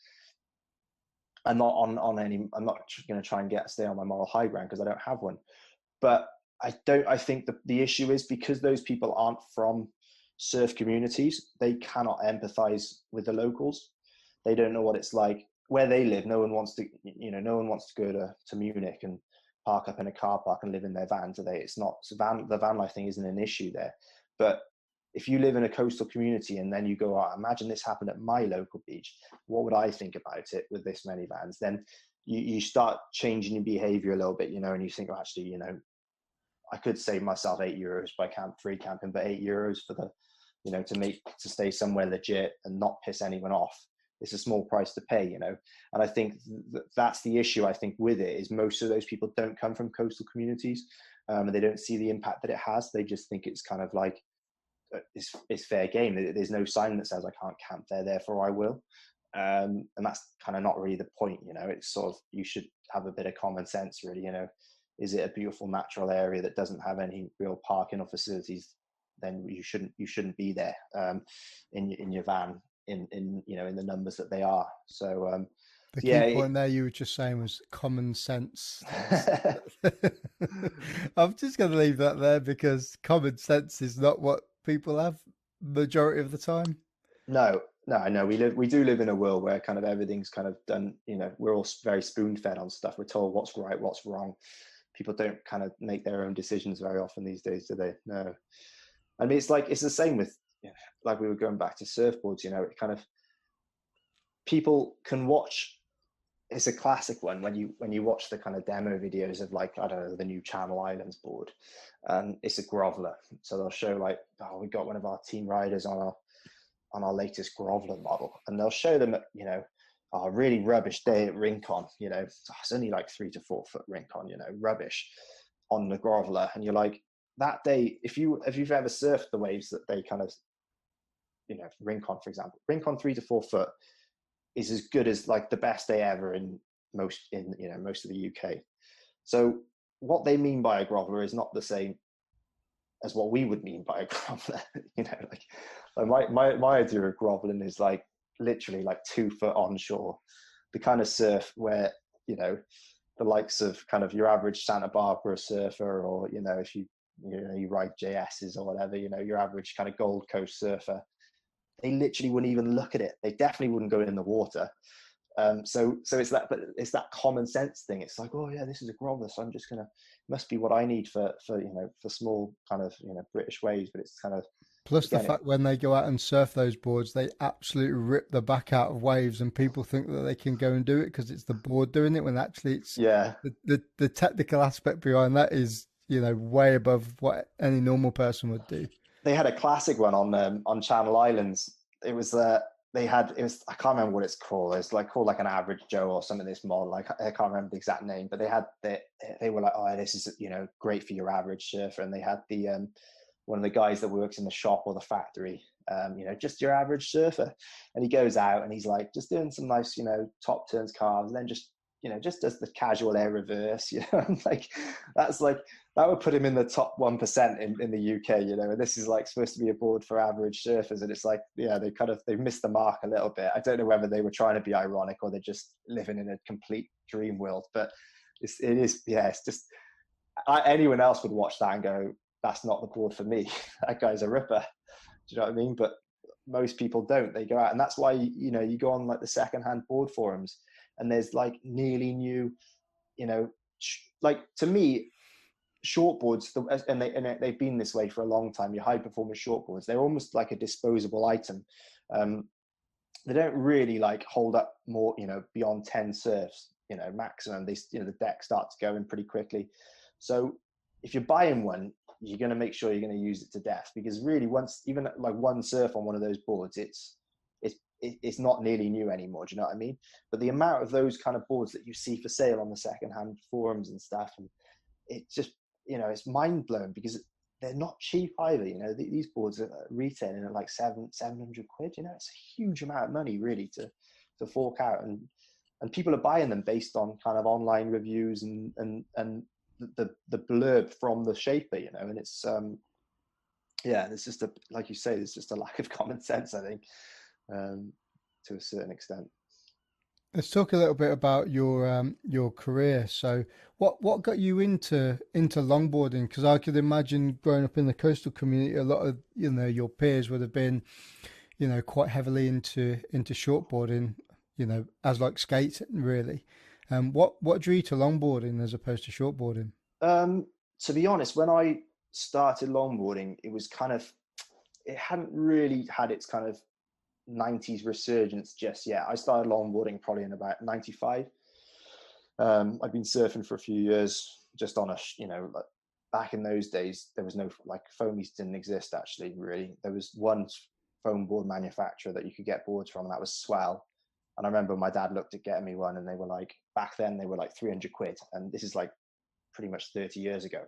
try and stay on my moral high ground, because I don't have one. But I think the issue is, because those people aren't from surf communities, they cannot empathize with the locals. They don't know what it's like where they live. No one wants to go to Munich and park up in a car park and live in their van, do they? It's not, the van life thing isn't an issue there. But if you live in a coastal community and then you go, imagine this happened at my local beach, what would I think about it with this many vans? Then you start changing your behavior a little bit, and you think, actually, I could save myself €8 by free camping, but €8 for the, to stay somewhere legit and not piss anyone off, it's a small price to pay, And I think that's the issue, I think, with it, is most of those people don't come from coastal communities, and they don't see the impact that it has. They just think it's kind of like, it's fair game. There's no sign that says I can't camp there, therefore I will. And that's kind of not really the point, It's sort of, you should have a bit of common sense, really. Is it a beautiful natural area that doesn't have any real parking or facilities? Then you shouldn't be there in your van in the numbers that they are. So
the key point there you were just saying was common sense. I'm just going to leave that there, because common sense is not what people have majority of the time.
No, I know we do live in a world where kind of everything's kind of done, we're all very spoon fed on stuff. We're told what's right, what's wrong. People don't kind of make their own decisions very often these days, do they? No. I mean, it's the same with, like we were going back to surfboards, it kind of, people can watch, it's a classic one when you watch the kind of demo videos of, like, I don't know, the new Channel Islands board, and it's a groveler. So they'll show, like, we got one of our team riders on our latest groveler model, and they'll show them, a really rubbish day at Rincon, it's only like 3 to 4 foot Rincon, rubbish on the groveler. And you're like, that day, if you've ever surfed the waves that they kind of, Rincon, for example, Rincon 3 to 4 foot is as good as, like, the best day ever in most of the UK. So what they mean by a groveler is not the same as what we would mean by a groveler. Like my idea of groveling is, like, literally like 2 foot onshore, the kind of surf where, the likes of kind of your average Santa Barbara surfer, or, if you ride JS's or whatever, your average kind of Gold Coast surfer, they literally wouldn't even look at it. They definitely wouldn't go in the water. So it's that common sense thing. It's like, oh yeah, this is a groveler, so I'm just gonna, must be what I need for small kind of British waves. But it's kind of,
plus the fact when they go out and surf those boards, they absolutely rip the back out of waves, and people think that they can go and do it because it's the board doing it, when actually it's the technical aspect behind that is way above what any normal person would do.
They had a classic one on Channel Islands. It was I can't remember what it's called. It's like called like an Average Joe or something. This model, like, I can't remember the exact name, but they were like, oh, this is great for your average surfer. And they had the one of the guys that works in the shop or the factory, just your average surfer, and he goes out and he's like just doing some nice top turns, carves, and then just does the casual air reverse, like that would put him in the top 1% in the UK, and this is like supposed to be a board for average surfers, and it's like, they've missed the mark a little bit. I don't know whether they were trying to be ironic or they're just living in a complete dream world, but it's just, anyone else would watch that and go, that's not the board for me. That guy's a ripper. Do you know what I mean? But most people don't. They go out, and that's why you go on like the secondhand board forums, and there's like nearly new, like, to me, shortboards, and they've been this way for a long time. Your high performance shortboards, they're almost like a disposable item. They don't really like hold up more, beyond 10 surfs, maximum. They, the deck starts going pretty quickly. So if you're buying one, you're going to make sure you're going to use it to death, because really once, even like one surf on one of those boards, it's not nearly new anymore. Do you know what I mean? But the amount of those kind of boards that you see for sale on the secondhand forums and stuff, and it just, it's mind blowing, because they're not cheap either. These boards are retailing at like 700 quid. It's a huge amount of money really to fork out, and people are buying them based on kind of online reviews and the blurb from the shaper, and it's it's just like you say, there's just a lack of common sense, I think, to a certain extent.
Let's talk a little bit about your career. So, what got you into longboarding? Because I could imagine growing up in the coastal community, a lot of your peers would have been, quite heavily into shortboarding, as like skates, really. What drew you to longboarding as opposed to shortboarding?
To be honest, when I started longboarding, it hadn't really had its kind of 90s resurgence just yet. I started longboarding probably in about 95. I'd been surfing for a few years, just on like back in those days, there was no, like, foamies didn't exist actually, really. There was one foam board manufacturer that you could get boards from, and that was Swell. And I remember my dad looked at getting me one, and they were like, back then they were like 300 quid. And this is like pretty much 30 years ago.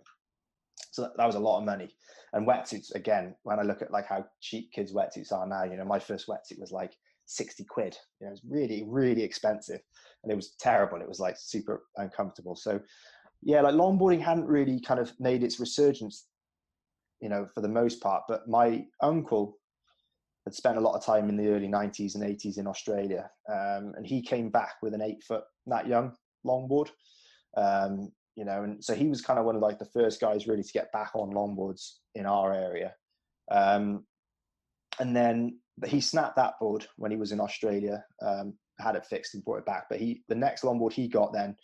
So that was a lot of money. And wetsuits, again, when I look at like how cheap kids' wetsuits are now, my first wetsuit was like 60 quid. It was really, really expensive, and it was terrible. It was like super uncomfortable. So yeah, like longboarding hadn't really kind of made its resurgence, for the most part. But my uncle had spent a lot of time in the early 90s and 80s in Australia. And he came back with an 8-foot Nat Young longboard. And so he was kind of one of like the first guys really to get back on longboards in our area. And then he snapped that board when he was in Australia, had it fixed and brought it back. But the next longboard he got then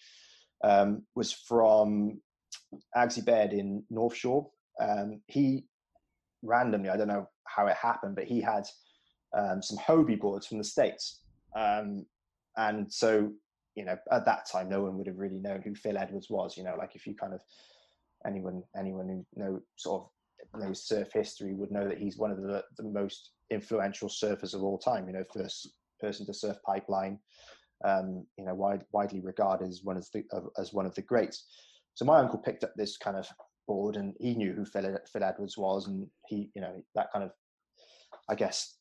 was from Adz and Elliot in North Shore. He randomly, I don't know how it happened, but he had some Hobie boards from the States. And so, at that time, no one would have really known who Phil Edwards was. Like if you kind of, anyone who knows surf history would know that he's one of the most influential surfers of all time. First person to surf pipeline, widely regarded as one of the greats. So my uncle picked up this kind of board, and he knew who Phil Edwards was, and he, that kind of, I guess,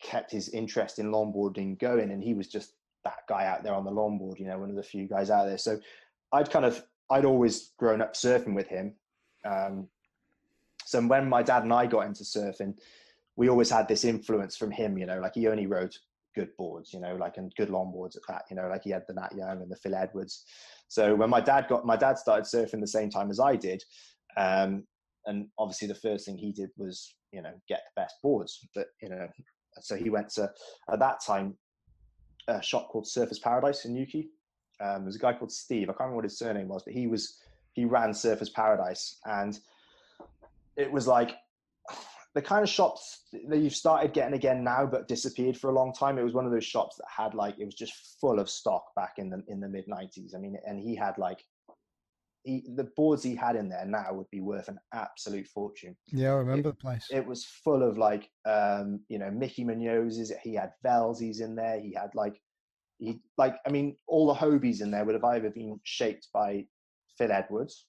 kept his interest in longboarding going, and he was just that guy out there on the longboard, one of the few guys out there. So I'd always grown up surfing with him. So when my dad and I got into surfing, we always had this influence from him, like he only rode good boards, and good longboards at that, like he had the Nat Young and the Phil Edwards. So when my dad started surfing the same time as I did. And obviously the first thing he did was, get the best boards. But, so he went to, at that time, a shop called Surfers Paradise in Newquay. There's a guy called Steve. I can't remember what his surname was, but he ran Surfers Paradise. And it was like the kind of shops that you've started getting again now, but disappeared for a long time. It was one of those shops that had it was just full of stock back in the mid 90s. I mean, and he had the boards he had in there now would be worth an absolute fortune.
Yeah, I remember the place.
It was full of Mickey Muñoz's. He had Velsies in there. He had all the Hobies in there would have either been shaped by Phil Edwards,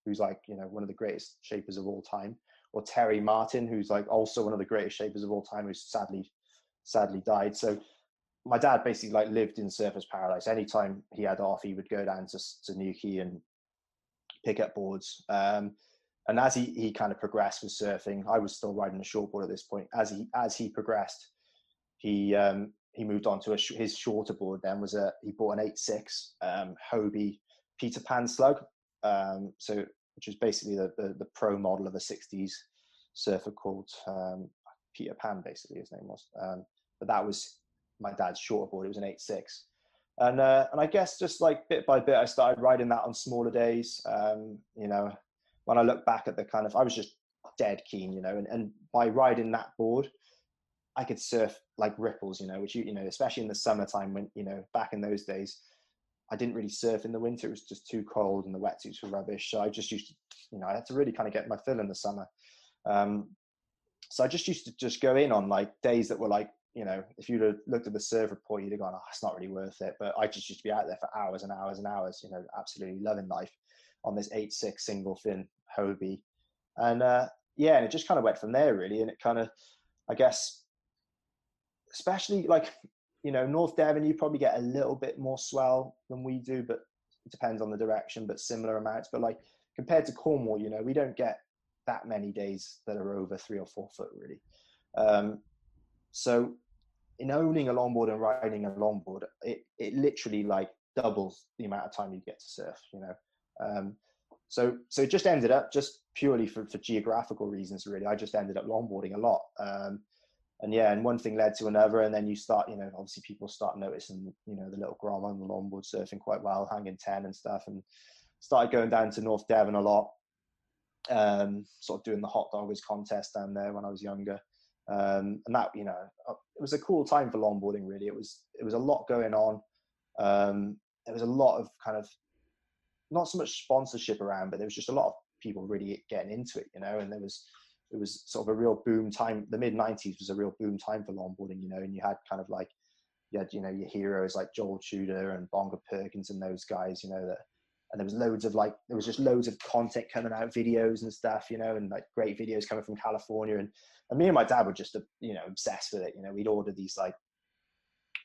who's one of the greatest shapers of all time, or Terry Martin, who's also one of the greatest shapers of all time, who's sadly died. So my dad basically lived in Surfers Paradise. Anytime he had off, he would go down to Newquay and pick up boards. And as he kind of progressed with surfing, I was still riding a shortboard at this point. As he progressed, he moved on to his shorter board. Then he bought an 8.6 Hobie Peter Pan slug. Which was basically the pro model of a 60s surfer called Peter Pan, basically his name was. But that was my dad's shorter board. It was an 8.6. And I guess just bit by bit, I started riding that on smaller days. When I look back at I was just dead keen, and by riding that board, I could surf like ripples, which, especially in the summertime when, back in those days, I didn't really surf in the winter. It was just too cold and the wetsuits were rubbish. So I just used to, I had to really kind of get my fill in the summer. So I just used to just go in on like days that were like, if you'd have looked at the surf report, you'd have gone, oh, it's not really worth it. But I just used to be out there for hours and hours and hours, absolutely loving life on this 8.6 single fin Hobie. And and it just kind of went from there really. And it kind of, I guess, especially like, North Devon, you probably get a little bit more swell than we do, but it depends on the direction, but similar amounts. But like compared to Cornwall, we don't get that many days that are over 3 or 4 foot really. So in owning a longboard and riding a longboard, it literally like doubles the amount of time you get to surf, So it just ended up just purely for geographical reasons, really. I just ended up longboarding a lot. And one thing led to another. And then you start, obviously people start noticing, the little Grom on the longboard surfing quite well, hanging 10 and stuff. And started going down to North Devon a lot, sort of doing the hot doggers contest down there when I was younger. And that, it was a cool time for longboarding, really. It was a lot going on. There was a lot of kind of, not so much sponsorship around, but there was just a lot of people really getting into it, and it was sort of a real boom time. The mid 90s was a real boom time for longboarding, and you had kind of like, your heroes like Joel Tudor and Bonga Perkins and those guys, and there was just loads of content coming out, videos and stuff, and like great videos coming from California. And me and my dad were just, obsessed with it.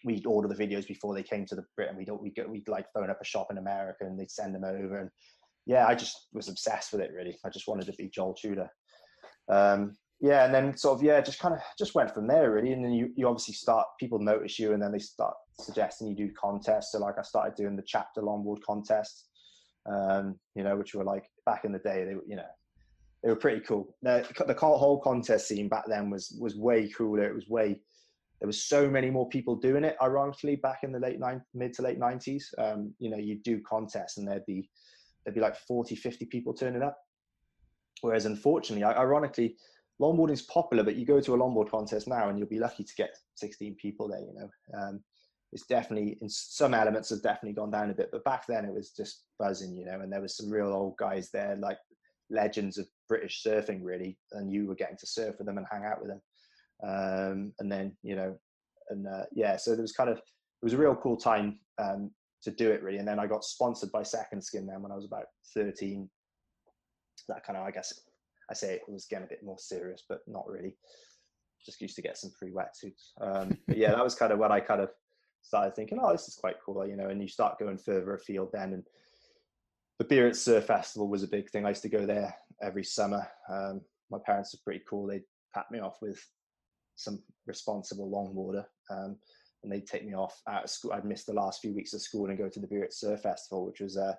We'd order the videos before they came to Britain. We'd like phone up a shop in America and they'd send them over. And I just was obsessed with it really. I just wanted to be Joel Tudor. And then sort of, just went from there really. And then you obviously people notice you and then they start suggesting you do contests. So like I started doing the chapter longboard contests, which were like back in the day, they were pretty cool. The whole contest scene back then was way cooler. There was so many more people doing it, ironically, back in the mid to late 90s. You'd do contests and there'd be like 40, 50 people turning up. Whereas unfortunately, ironically, longboarding's popular, but you go to a longboard contest now and you'll be lucky to get 16 people there, It's definitely, in some elements, have definitely gone down a bit. But back then it was just buzzing, and there was some real old guys there, like legends of British surfing, really. And you were getting to surf with them and hang out with them. And then, so there was it was a real cool time to do it really. And then I got sponsored by Second Skin then when I was about 13. That kind of, I guess I say it was getting a bit more serious, but not really. Just used to get some free wetsuits. But that was kind of when I kind of started thinking, oh, this is quite cool, and you start going further afield then. And the Biarritz Surf Festival was a big thing. I used to go there every summer. My parents were pretty cool. They'd pat me off with some responsible longboarder, and they'd take me off out of school. I'd missed the last few weeks of school and go to the Biarritz Surf Festival, which was a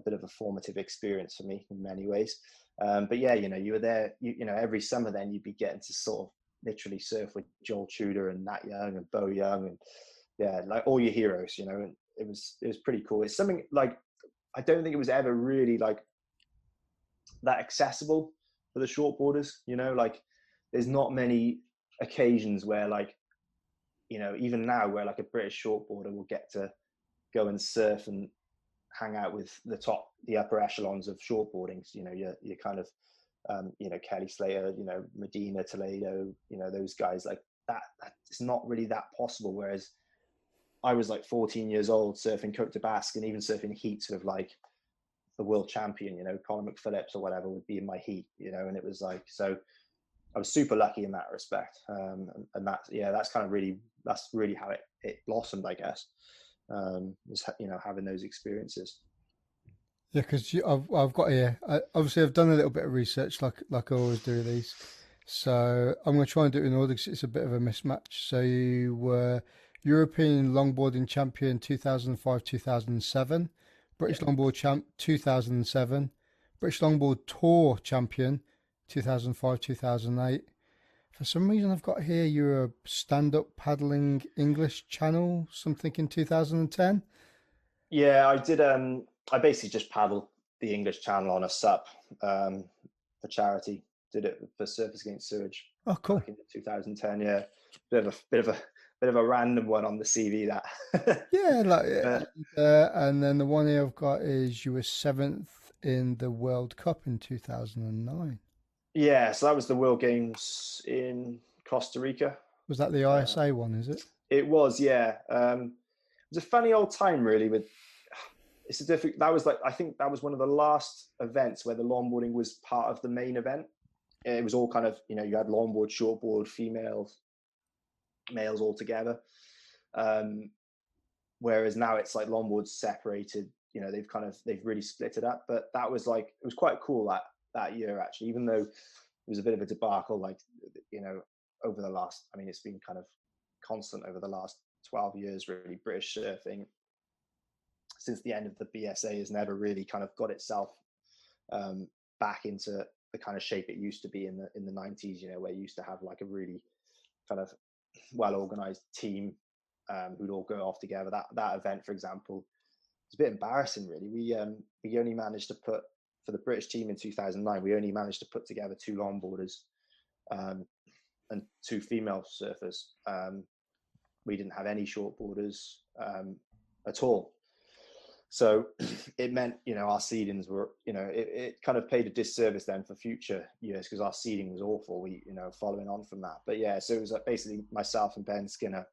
bit of a formative experience for me in many ways. But you were there, every summer then you'd be getting to sort of literally surf with Joel Tudor and Nat Young and Bo Young and like all your heroes, and it was pretty cool. It's something like, I don't think it was ever really like that accessible for the shortboarders, like there's not many occasions where like, even now where like a British shortboarder will get to go and surf and hang out with the upper echelons of shortboarding. You're kind of, Kelly Slater, Medina, Toledo, those guys like that. It's not really that possible. Whereas I was like 14 years old surfing Côte de Basque and even surfing heats with like the world champion, Colin McPhillips or whatever would be in my heat, and it was like, so I was super lucky in that respect. And that's kind of really, that's really how it blossomed, I guess. Was, having those experiences.
Yeah, because I've got here. Obviously, I've done a little bit of research, like I always do these. So I'm going to try and do it in order because it's a bit of a mismatch. So you were European longboarding champion 2005, 2007, British longboard champ 2007, British longboard tour champion 2005, 2008. For some reason, I've got here you're a stand-up paddling English channel, something in 2010.
Yeah, I did. I basically just paddled the English Channel on a SUP for charity. Did it for Surfers Against Sewage.
Oh, cool.
Back in 2010. Yeah, bit of bit of a random one on the CV that.
Yeah, like,
But
and then the one here I've got is you were seventh in the World Cup in 2009.
yeah, so that was the World Games in Costa Rica.
Was that the
Uh,
ISA one, is it?
it was, yeah. It was a funny old time, really. With it's a difficult. That was like I think that was one of the last events where the longboarding was part of the main event. It was all kind of, you had longboard, shortboard, females, males all together. Whereas now it's like longboard's separated. They've really split it up. But that was like, it was quite cool that year actually, even though it was a bit of a debacle. Like, over the last, I mean, it's been kind of constant over the last 12 years really. British surfing since the end of the BSA has never really kind of got itself back into the kind of shape it used to be in the 90s, where you used to have like a really kind of well organized team who'd all go off together. That event, for example, was a bit embarrassing really. We only managed to put, for the British team in 2009, we only managed to put together 2 longboarders and 2 female surfers. We didn't have any shortboarders at all. So it meant, our seedings were, it kind of paid a disservice then for future years because our seeding was awful. We, following on from that. But yeah, so it was like basically myself and Ben Skinner,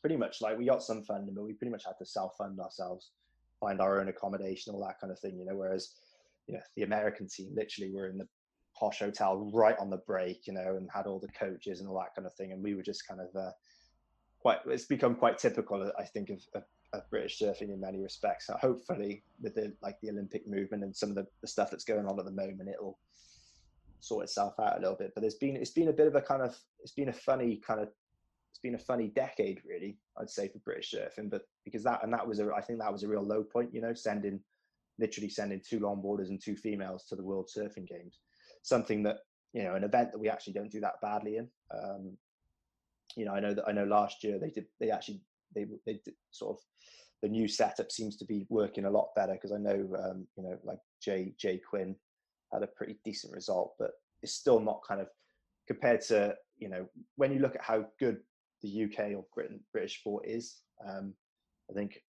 pretty much like we got some funding, but we pretty much had to self-fund ourselves, find our own accommodation, all that kind of thing, whereas, the American team literally were in the posh hotel right on the break, and had all the coaches and all that kind of thing. And we were just kind of it's become quite typical, I think, of British surfing in many respects. So hopefully with the Olympic movement and some of the stuff that's going on at the moment, it'll sort itself out a little bit. But it's been a bit of a kind of, it's been a funny decade really, I'd say, for British surfing. But because I think that was a real low point, literally sending 2 longboarders and 2 females to the World Surfing Games, something that, an event that we actually don't do that badly in. I know last year they did sort of, the new setup seems to be working a lot better, because I know like Jay Quinn had a pretty decent result, but it's still not kind of compared to, when you look at how good the UK or British sport is, I think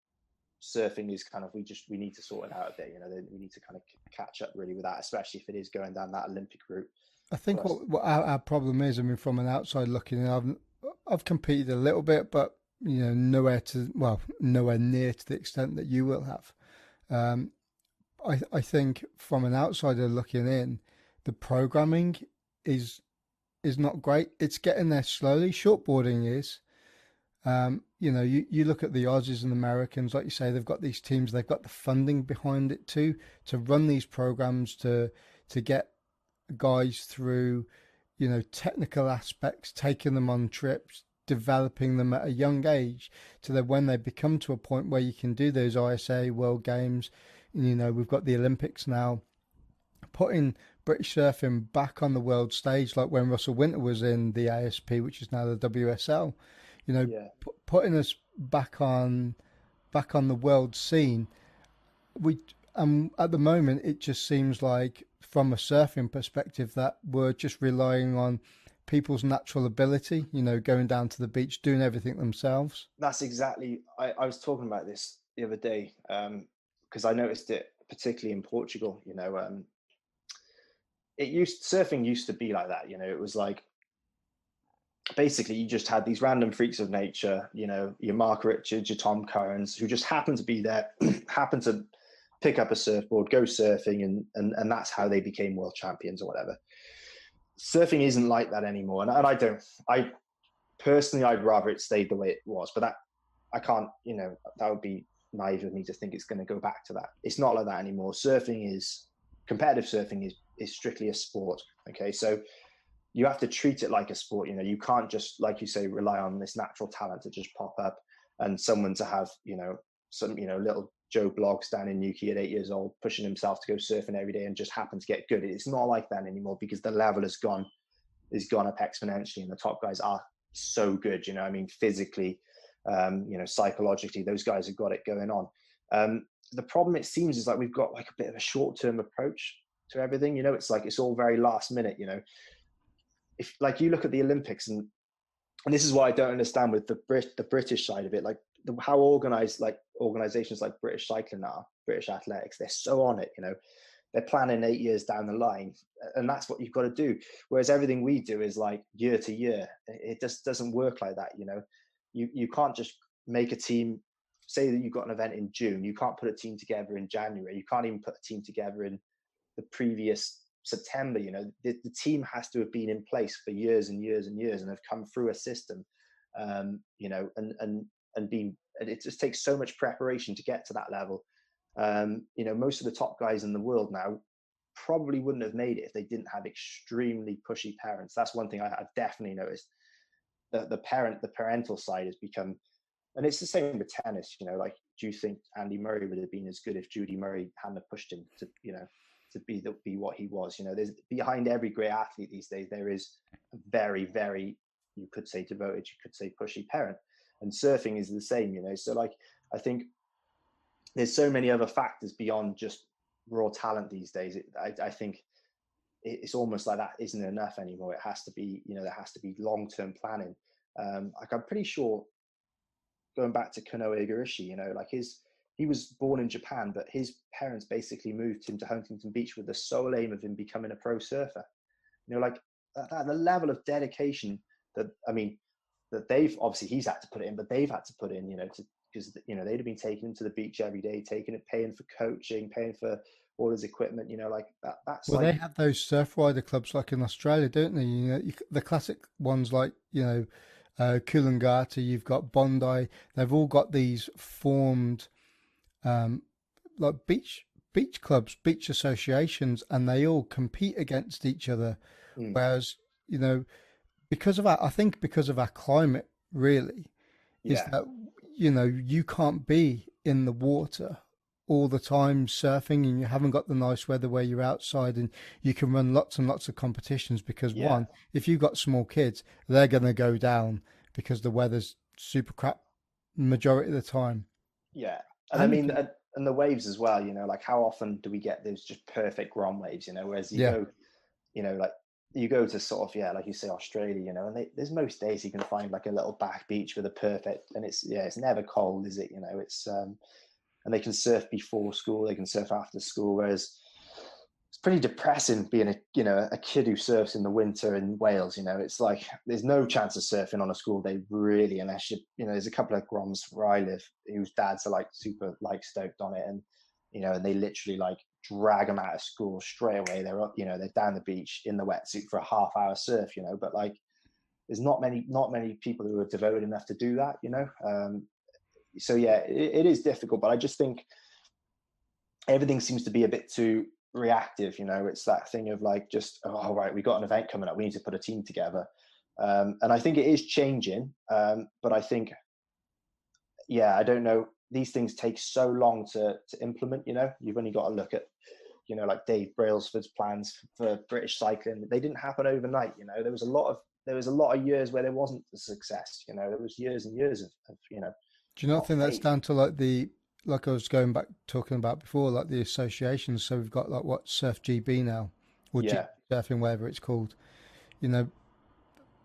surfing is kind of, we need to sort it out a bit. We need to kind of catch up really with that, especially if it is going down that Olympic route.
I think what our problem is, I mean, from an outside looking in, I've competed a little bit, but nowhere near to the extent that you will have. I think from an outsider looking in, the programming is not great. It's getting there slowly. Shortboarding is. You look at the Aussies and Americans, like you say, they've got these teams, they've got the funding behind it too, to run these programs, to get guys through, technical aspects, taking them on trips, developing them at a young age, to that when they become to a point where you can do those ISA World Games. We've got the Olympics now, putting British surfing back on the world stage, like when Russell Winter was in the ASP, which is now the WSL. Putting us back on the world scene. At the moment, it just seems like, from a surfing perspective, that we're just relying on people's natural ability, going down to the beach, doing everything themselves.
That's exactly, I was talking about this the other day, because I noticed it particularly in Portugal. Surfing used to be like that. It was like, basically you just had these random freaks of nature, your Mark Richards, your Tom Currens, who just happened to be there, happened to pick up a surfboard, go surfing, and that's how they became world champions or whatever. Surfing isn't like that anymore. And I personally, I'd rather it stayed the way it was, but that I can't, that would be naive of me to think it's going to go back to that. It's not like that anymore. Competitive surfing is strictly a sport. Okay. So you have to treat it like a sport. You can't just, like you say, rely on this natural talent to just pop up and someone to have, some, little Joe Bloggs down in Newquay at 8 years old, pushing himself to go surfing every day and just happen to get good. It's not like that anymore, because the level has gone up exponentially, and the top guys are so good. Physically, psychologically, those guys have got it going on. The problem, it seems, is like we've got like a bit of a short-term approach to everything. It's like it's all very last minute. If like you look at the Olympics, and and this is what I don't understand with the British side of it, like how organized like organizations like British Cycling are, British Athletics, they're so on it, you know, they're planning 8 years down the line, and that's what you've got to do. Whereas everything we do is like year to year. It just doesn't work like that, you know. You can't just make a team. Say that you've got an event in June, you can't put a team together in January. You can't even put a team together in the previous September. You know, the team has to have been in place for years and years and years, and have come through a system. You know, and been. It just takes so much preparation to get to that level. You know, most of the top guys in the world now probably wouldn't have made it if they didn't have extremely pushy parents. That's one thing I've definitely noticed. The parental side has become, and it's the same with tennis. You know, like, do you think Andy Murray would have been as good if Judy Murray hadn't pushed him to, you know, to be what he was? You know, there's behind every great athlete these days, there is a very, very, you could say devoted, you could say pushy parent, and surfing is the same. You know, so like, I think there's so many other factors beyond just raw talent these days. I think it's almost like that isn't enough anymore. It has to be, you know, there has to be long-term planning. Like, I'm pretty sure, going back to Kanoe Igarashi, you know, like he was born in Japan, but his parents basically moved him to Huntington Beach with the sole aim of him becoming a pro surfer. You know, like the level of dedication that, I mean, that they've, obviously he's had to put it in, but they've had to put in, you know, because, you know, they'd have been taking him to the beach every day, taking it, paying for coaching, paying for all his equipment, you know, like that's
Well,
like,
they have those surf rider clubs like in Australia, don't they? You know, the classic ones like, you know, Coolangatta, you've got Bondi. They've all got these formed um, like beach clubs, beach associations, and they all compete against each other.
mm,
Whereas, you know, because of our, I think because of our climate, really, is
yeah,
that, you know, you can't be in the water all the time surfing, and you haven't got the nice weather where you're outside and you can run lots and lots of competitions because,
yeah,
one, if you've got small kids, they're going to go down because the weather's super crap majority of the time.
yeah. And I
And if
mean,
you,
and the waves as well, you know, like how often do we get those just perfect Grom waves, you know, whereas you
yeah,
go, you know, like you go to sort of, yeah, like you say, Australia, you know, and there's most days you can find like a little back beach with a perfect, and it's, yeah, it's never cold, is it? You know, it's, and they can surf before school, they can surf after school, whereas it's pretty depressing being a, you know, a kid who surfs in the winter in Wales. You know, it's like there's no chance of surfing on a school day really, unless you know, there's a couple of Groms where I live whose dads are like super like stoked on it, and you know, and they literally like drag them out of school straight away. They're up, you know, they're down the beach in the wetsuit for a half-hour surf, you know, but like there's not many people who are devoted enough to do that, you know. So yeah, it is difficult, but I just think everything seems to be a bit too reactive. You know, it's that thing of like, just, oh, right, we got an event coming up, we need to put a team together. And I think it is changing, but I think, yeah, I don't know, these things take so long to implement. You know, you've only got to look at, you know, like Dave Brailsford's plans for British cycling. They didn't happen overnight. You know, there was a lot of years where there wasn't a success. You know, there was years and years of, you know,
do you not
not
think that's
faith.
down to like the, like I was going back talking about before, like the associations? So we've got like what Surf GB now, or G
Yeah,
Surfing, whatever it's called. You know,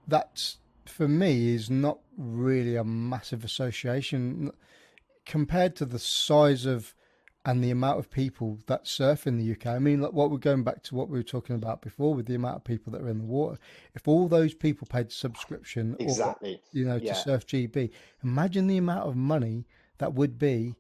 that's for me is not really a massive association compared to the size of and the amount of people that surf in the UK. I mean, like what we're going back to what we were talking about before with the amount of people that are in the water. If all those people paid subscription or,
exactly.
you know, to
Yeah,
Surf GB, imagine the amount of money that would be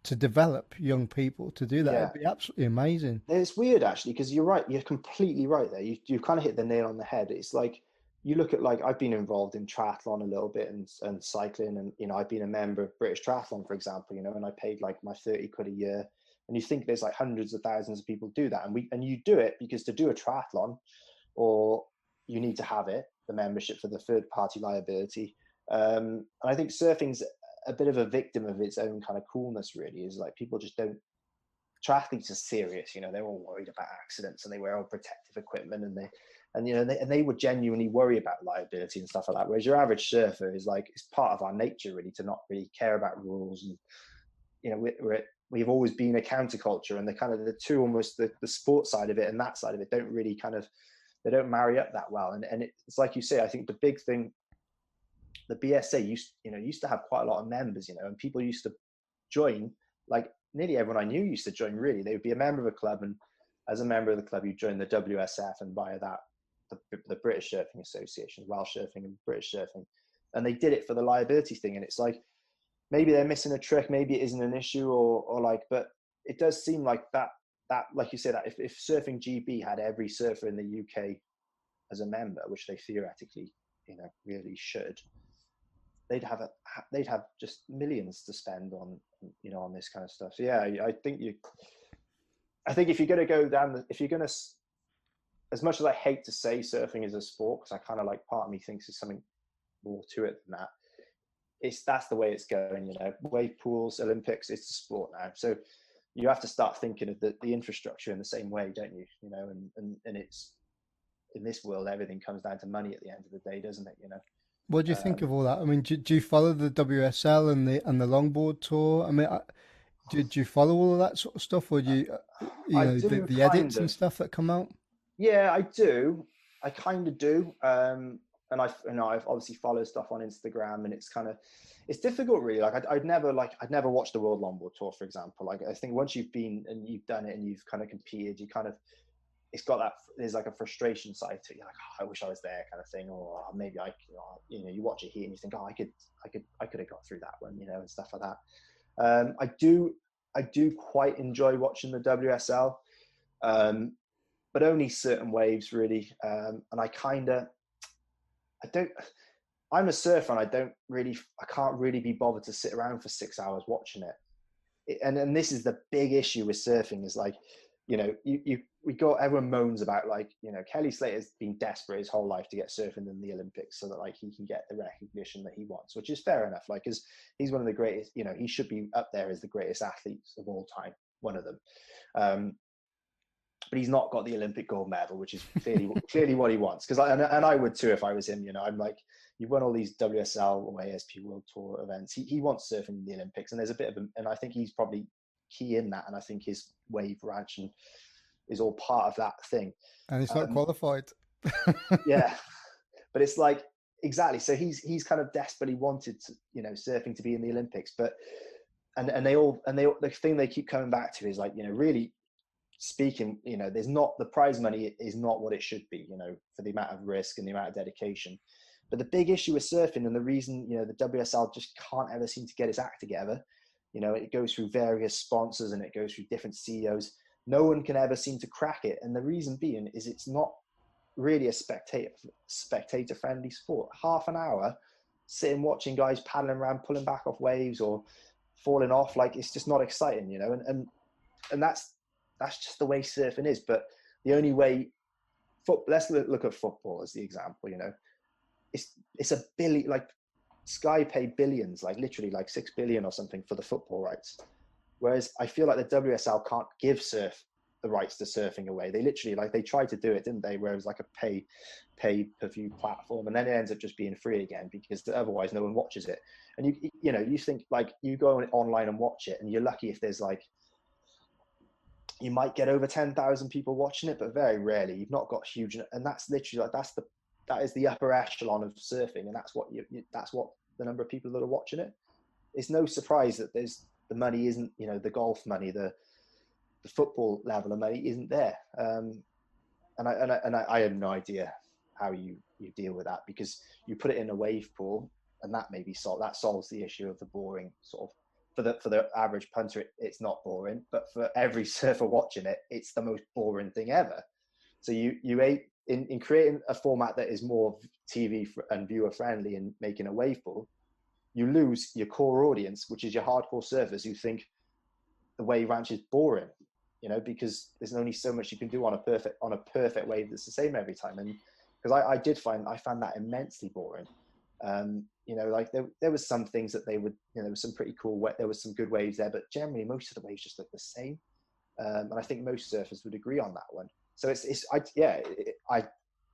to develop young people to do that.
yeah.
It'd be absolutely amazing.
It's weird actually, because you're right. You're completely right there. You kind of hit the nail on the head. It's like you look at, like, I've been involved in triathlon a little bit, and cycling, and you know, I've been a member of British Triathlon, for example. You know, and I paid like my 30 quid a year. And you think there's like hundreds of thousands of people do that, and you do it because to do a triathlon, or you need to have it, the membership for the third party liability. And I think surfing's a bit of a victim of its own kind of coolness. Really, is like people just don't, triathletes are serious. You know, they're all worried about accidents, and they wear all protective equipment, and you know, they would genuinely worry about liability and stuff like that. Whereas your average surfer is like, it's part of our nature really to not really care about rules. And you know, we've always been a counterculture, and the kind of the two, almost the sport side of it and that side of it don't really kind of, they don't marry up that well. And it's like you say, I think the big thing, the BSA used to have quite a lot of members, and people used to join, like nearly everyone I knew used to join, really. They would be a member of a club, and as a member of the club, you join the WSF, and via that, the British Surfing Association, Welsh Surfing and British Surfing. And they did it for the liability thing. And it's like, maybe they're missing a trick, maybe it isn't an issue, or like, but it does seem like that, like you said, that if Surfing GB had every surfer in the UK as a member, which they theoretically, really should, they'd have just millions to spend on, on this kind of stuff. So yeah, I think if you're going to go down, if you're going to, as much as I hate to say surfing is a sport, because I kind of like, part of me thinks there's something more to it than that. That's the way it's going, wave pools, Olympics, it's a sport now. So you have to start thinking of the infrastructure in the same way, don't you? And it's, in this world, everything comes down to money at the end of the day, doesn't it?
What do you think of all that? I mean, do you follow the WSL and the Longboard tour? I mean, do you follow all of that sort of stuff, or do the edits and stuff that come out?
Yeah, I do. I kind of do. And I've obviously followed stuff on Instagram, and it's difficult, really. Like I'd never watched the World Longboard Tour, for example. Like I think once you've been and you've done it and you've kind of competed, it's got that, there's like a frustration side to it. You're like, oh, I wish I was there, kind of thing, or maybe you watch it here and you think, oh, I could have got through that one, and stuff like that. I do quite enjoy watching the WSL, but only certain waves, really. And I'm a surfer, and I can't really be bothered to sit around for 6 hours watching it. And this is the big issue with surfing, is like, everyone moans about, like, Kelly Slater's been desperate his whole life to get surfing in the Olympics so that, like, he can get the recognition that he wants, which is fair enough. Like, because he's one of the greatest, he should be up there as the greatest athletes of all time, one of them. But he's not got the Olympic gold medal, which is clearly what he wants. Because I would too if I was him. I'm like, you've won all these WSL or ASP World Tour events. He wants surfing in the Olympics, and there's a bit of and I think he's probably key in that. And I think his wave ranch is all part of that thing.
And he's not qualified.
Yeah, but it's like, exactly. So he's kind of desperately wanted to, surfing to be in the Olympics, but and the thing they keep coming back to is, like, really speaking, there's not, the prize money is not what it should be, for the amount of risk and the amount of dedication. But the big issue with surfing, and the reason, the WSL just can't ever seem to get its act together, it goes through various sponsors and it goes through different CEOs. No one can ever seem to crack it. And the reason being is it's not really a spectator friendly sport. Half an hour sitting watching guys paddling around, pulling back off waves or falling off, like, it's just not exciting, and that's just the way surfing is. But the only way, let's look at football as the example. It's a billion, like, Sky paid billions, like literally like 6 billion or something for the football rights. Whereas I feel like the WSL can't give surf the rights to surfing away. They literally, like, they tried to do it, didn't they? Where it was like a pay-per-view platform, and then it ends up just being free again, because otherwise no one watches it. And you think, like, you go online and watch it, and you're lucky if there's, like, you might get over 10,000 people watching it, but very rarely. You've not got huge, and that's literally like, that is the upper echelon of surfing, and that's what that's what the number of people that are watching it. It's no surprise that the money isn't, the golf money, the football level of money isn't there. And I have no idea how you deal with that, because you put it in a wave pool, and that solves the issue of the boring sort of, for the average punter, it's not boring, but for every surfer watching it, it's the most boring thing ever. So in creating a format that is more TV and viewer friendly and making a wave pool, you lose your core audience, which is your hardcore surfers who think the wave ranch is boring, because there's only so much you can do on a perfect wave that's the same every time. And because I found that immensely boring. Like there was some things that they would, there was some pretty cool, there was some good waves there, but generally most of the waves just look the same. And I think most surfers would agree on that one. So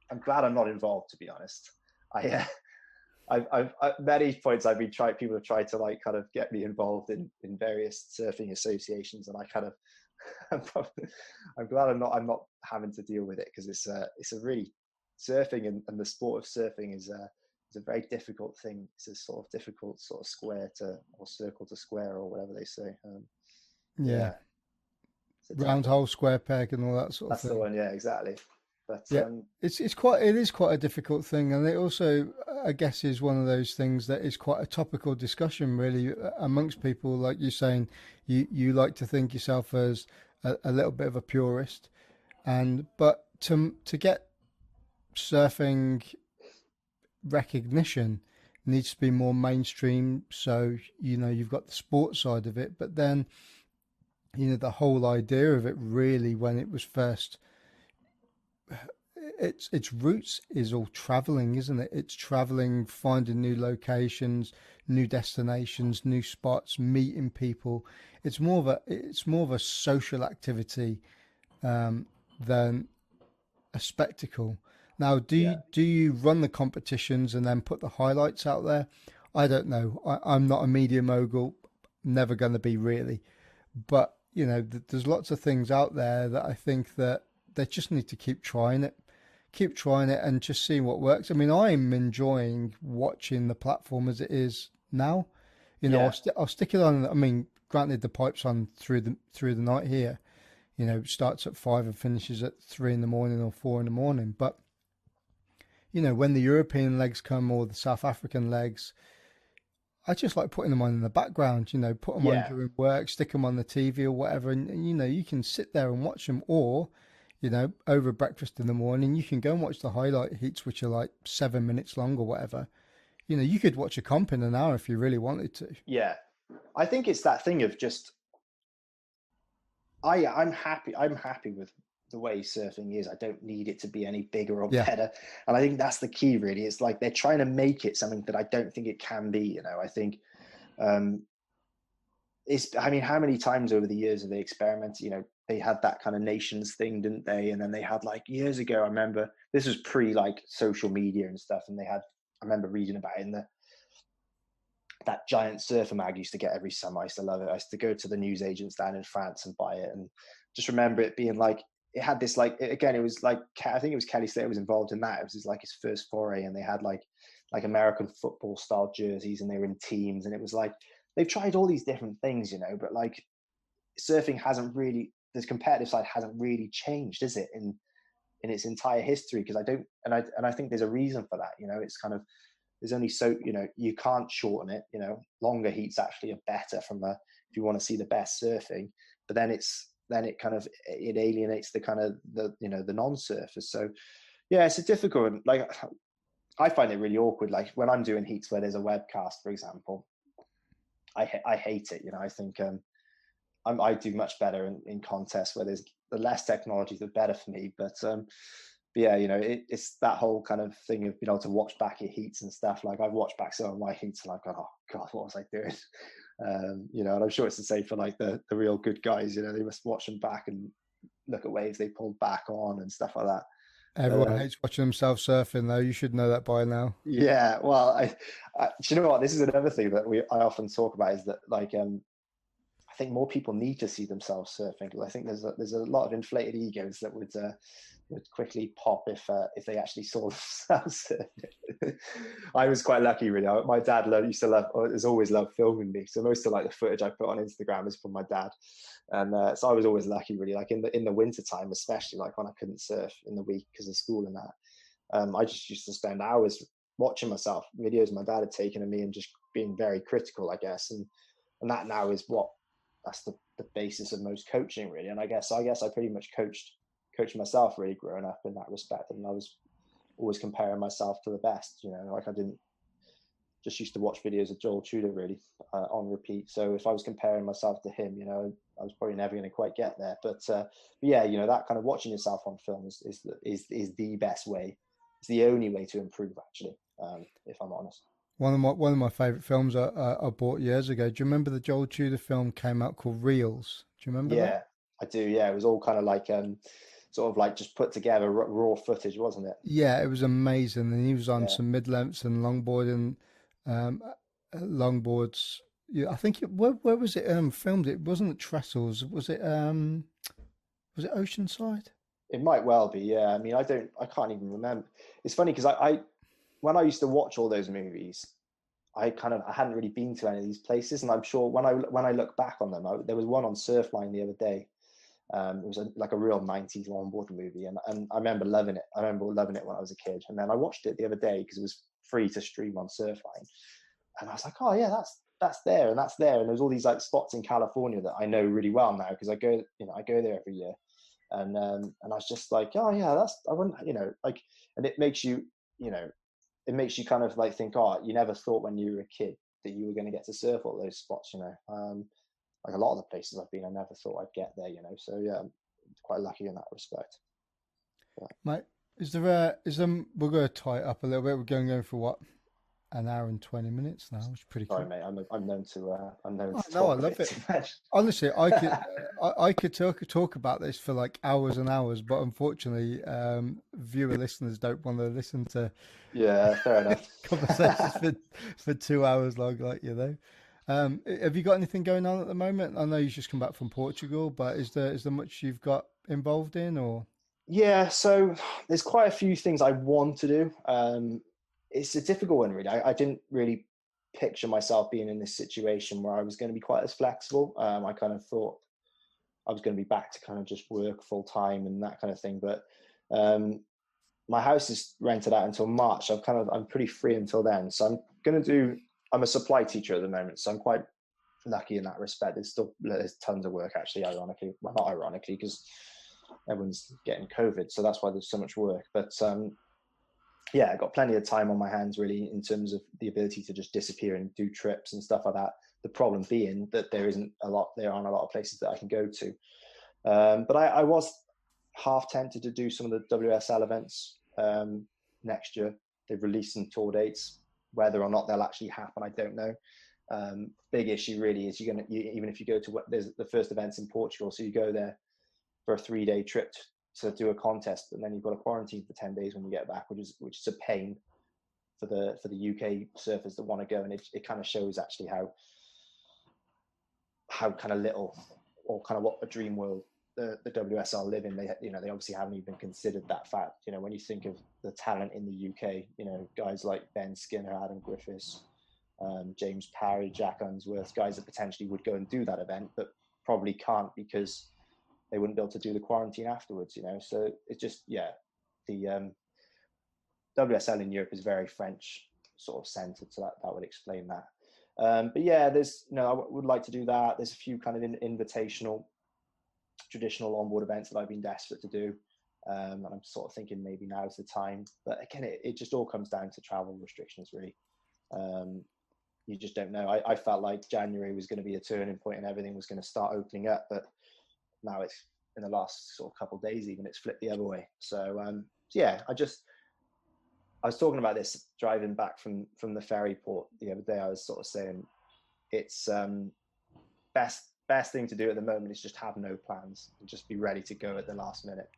I'm glad I'm not involved, to be honest. I've many points people have tried to, like, kind of get me involved in various surfing associations, and I kind of, I'm glad I'm not having to deal with it, because it's a really surfing and the sport of surfing is a very difficult thing. It's a sort of difficult sort of square to or circle to square or whatever they say.
Yeah,
Yeah, it's a tough
round
one.
hole, square peg, and all that sort of
That's the
thing.
one. Yeah, exactly. But
Yeah, it is quite a difficult thing, and it also, I guess, is one of those things that is quite a topical discussion, really, amongst people. Like you're saying, you like to think yourself as a little bit of a purist, and but to get surfing recognition needs to be more mainstream. So you've got the sports side of it, but then the whole idea of it really, when it was first, its roots is all traveling, isn't it? It's traveling, finding new locations, new destinations, new spots, meeting people. It's more of a social activity than a spectacle. Now, do
yeah,
you run the competitions and then put the highlights out there? I don't know. I'm not a media mogul, never going to be really. But there's lots of things out there that I think that they just need to keep trying it, and just seeing what works. I mean, I'm enjoying watching the platform as it is now.
yeah,
I'll stick it on. I mean, granted, the pipe's on through the night here. Starts at 5 and finishes at 3 in the morning or 4 in the morning. But when the European legs come or the South African legs, I just like putting them on in the background. Put them on
yeah.
during work, stick them on the TV or whatever, and you can sit there and watch them. Or over breakfast in the morning, you can go and watch the highlight heats, which are like 7 minutes long or whatever. You could watch a comp in an hour if you really wanted to.
Yeah, I think it's that thing of just I'm happy. I'm happy with the way surfing is. I don't need it to be any bigger or
Yeah,
better. And I think that's the key, really. It's like they're trying to make it something that I don't think it can be. I think um, I mean, how many times over the years have they experimented? They had that kind of nations thing, didn't they? And then they had like years ago. I remember this was pre like social media and stuff, and they had. I remember reading about it in that giant surfer mag I used to get every summer. I used to love it. I used to go to the newsagents down in France and buy it, and just remember it being like it had this like again. It was like I think it was Kelly Slater was involved in that. It was like his first foray, and they had like American football style jerseys, and they were in teams, and it was like they've tried all these different things, but like surfing hasn't really this competitive side hasn't really changed, is it? In its entire history, because I don't and I think there's a reason for that. It's kind of there's only so you can't shorten it. Longer heats actually are better from a if you want to see the best surfing, but then it kind of it alienates the kind of the non-surfers. So yeah, it's a difficult like I find it really awkward. Like when I'm doing heats where there's a webcast, for example, I hate it. I think I do much better in contests where there's the less technology, the better for me. But yeah, it's that whole kind of thing of being able to watch back your heats and stuff. Like I've watched back some of my heats and I've gone, oh God, what was I doing? And I'm sure it's the same for like the real good guys. They must watch them back and look at waves they pulled back on and stuff like that. But
everyone hates watching themselves surfing, though. You should know that by now.
yeah, well, do you know what? This is another thing that I often talk about is that like I think more people need to see themselves surfing because I think there's a lot of inflated egos that would quickly pop if they actually saw themselves surfing. I was quite lucky, really. My dad has always loved filming me, so most of like the footage I put on Instagram is from my dad, and so I was always lucky, really. Like in the winter time, especially like when I couldn't surf in the week because of school and that, I just used to spend hours watching myself videos my dad had taken of me and just being very critical, I guess, and that now is that's the basis of most coaching, really. And I guess I pretty much coached myself really growing up in that respect. And I was always comparing myself to the best, like I didn't just used to watch videos of Joel Tudor really on repeat. So if I was comparing myself to him, I was probably never going to quite get there. But yeah, that kind of watching yourself on film is the best way. It's the only way to improve, actually, if I'm honest.
One of my favorite films I bought years ago. Do you remember the Joel Tudor film came out called Reels? Do you remember that?
Yeah, I do. Yeah, it was all kind of like sort of like just put together raw footage, wasn't it?
Yeah, it was amazing, and he was on
Yeah,
some mid lengths and longboards. Yeah, I think where was it filmed? It wasn't Trestles. Was it Oceanside?
It might well be, yeah. I mean, I can't even remember. It's funny because when I used to watch all those movies, I hadn't really been to any of these places, and I'm sure when I look back on them, there was one on Surfline the other day. It was like a real 90s longboard movie, and I remember loving it. I remember loving it when I was a kid, and then I watched it the other day because it was free to stream on Surfline, and I was like, oh yeah, that's there and that's there, and there's all these like spots in California that I know really well now because I go there every year, and I was just like, oh yeah, I wouldn't, like, and it makes you, it makes you kind of like think, oh, you never thought when you were a kid that you were going to get to surf all those spots, like a lot of the places I've been, I never thought I'd get there, so yeah, I'm quite lucky in that respect.
Yeah. Mate, we're going to tie it up a little bit. We're going for what, an hour and 20 minutes now, which is pretty cool.
Sorry, mate. I'm known to.
No, I love it. Honestly, I could talk about this for like hours and hours, but unfortunately, viewer listeners don't want to listen to.
Yeah, fair enough.
Conversations for 2 hours long, like have you got anything going on at the moment? I know you've just come back from Portugal, but is there much you've got involved in, or?
Yeah, so there's quite a few things I want to do. It's a difficult one, really. I didn't really picture myself being in this situation where I was going to be quite as flexible. I kind of thought I was going to be back to kind of just work full time and that kind of thing. But my house is rented out until March. I'm pretty free until then. So I'm a supply teacher at the moment. So I'm quite lucky in that respect. There's tons of work, actually, ironically. Well, not ironically, because everyone's getting COVID. So that's why there's so much work. But yeah, I got plenty of time on my hands, really, in terms of the ability to just disappear and do trips and stuff like that. The problem being that there aren't a lot of places that I can go to. But I was half tempted to do some of the WSL events next year. They've released some tour dates. Whether or not they'll actually happen, I don't know. Big issue really is even if you go to there's the first events in Portugal, so you go there for a 3-day trip to do a contest, and then you've got to quarantine for 10 days when you get back, which is a pain for the UK surfers that want to go, and it kind of shows actually how kind of little, or kind of what a dream world the WSL live in. They obviously haven't even considered that fact. When you think of the talent in the UK, guys like Ben Skinner, Adam Griffiths, James Parry, Jack Unsworth, guys that potentially would go and do that event, but probably can't because they wouldn't be able to do the quarantine afterwards, So it's just, yeah, the WSL in Europe is very French sort of centered, so that would explain that. But yeah, I would like to do that. There's a few kind of invitational, traditional longboard events that I've been desperate to do. And I'm sort of thinking maybe now's the time. But again, it just all comes down to travel restrictions, really. You just don't know. I felt like January was going to be a turning point and everything was going to start opening up, but now it's in the last sort of couple of days, even it's flipped the other way. So yeah, I was talking about this driving back from the ferry port the other day. I was sort of saying it's best thing to do at the moment is just have no plans and just be ready to go at the last minute.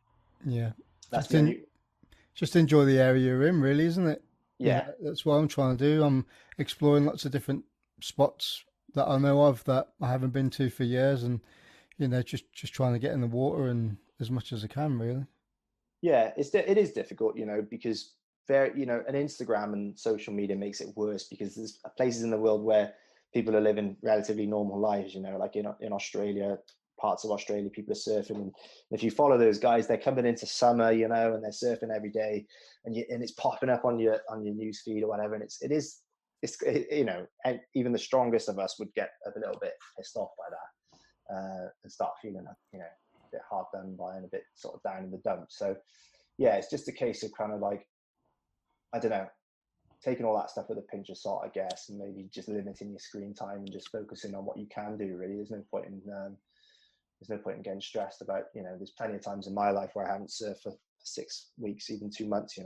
Yeah, just enjoy the area you're in, really, isn't it?
Yeah,
that's what I'm trying to do. I'm exploring lots of different spots that I know of that I haven't been to for years, and just trying to get in the water and as much as I can, really.
Yeah, it is difficult, because an Instagram and social media makes it worse because there's places in the world where people are living relatively normal lives, like in Australia, parts of Australia, people are surfing, and if you follow those guys, they're coming into summer, and they're surfing every day, and it's popping up on your news feed or whatever, and it's and even the strongest of us would get a little bit pissed off by that and start feeling a bit hard done by and a bit sort of down in the dumps. So yeah, it's just a case of kind of like, I don't know, taking all that stuff with a pinch of salt, I guess, and maybe just limiting your screen time and just focusing on what you can do, really. There's no point in getting stressed about, there's plenty of times in my life where I haven't surfed for 6 weeks, even 2 months,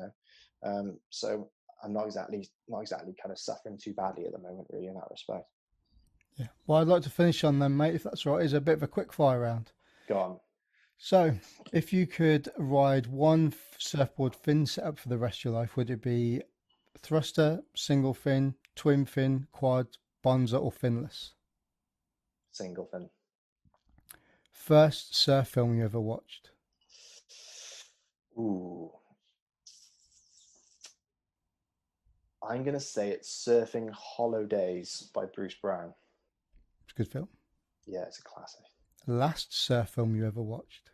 so I'm not exactly kind of suffering too badly at the moment, really, in that respect.
Yeah. Well, I'd like to finish on then, mate, if that's right. It's a bit of a quick fire round.
Go on.
So, if you could ride one surfboard fin setup for the rest of your life, would it be thruster, single fin, twin fin, quad, bonza, or finless?
Single fin.
First surf film you ever watched?
Ooh. I'm going to say it's Surfing Holidays by Bruce Brown.
It's a good film.
Yeah, it's a classic.
Last surf film you ever watched?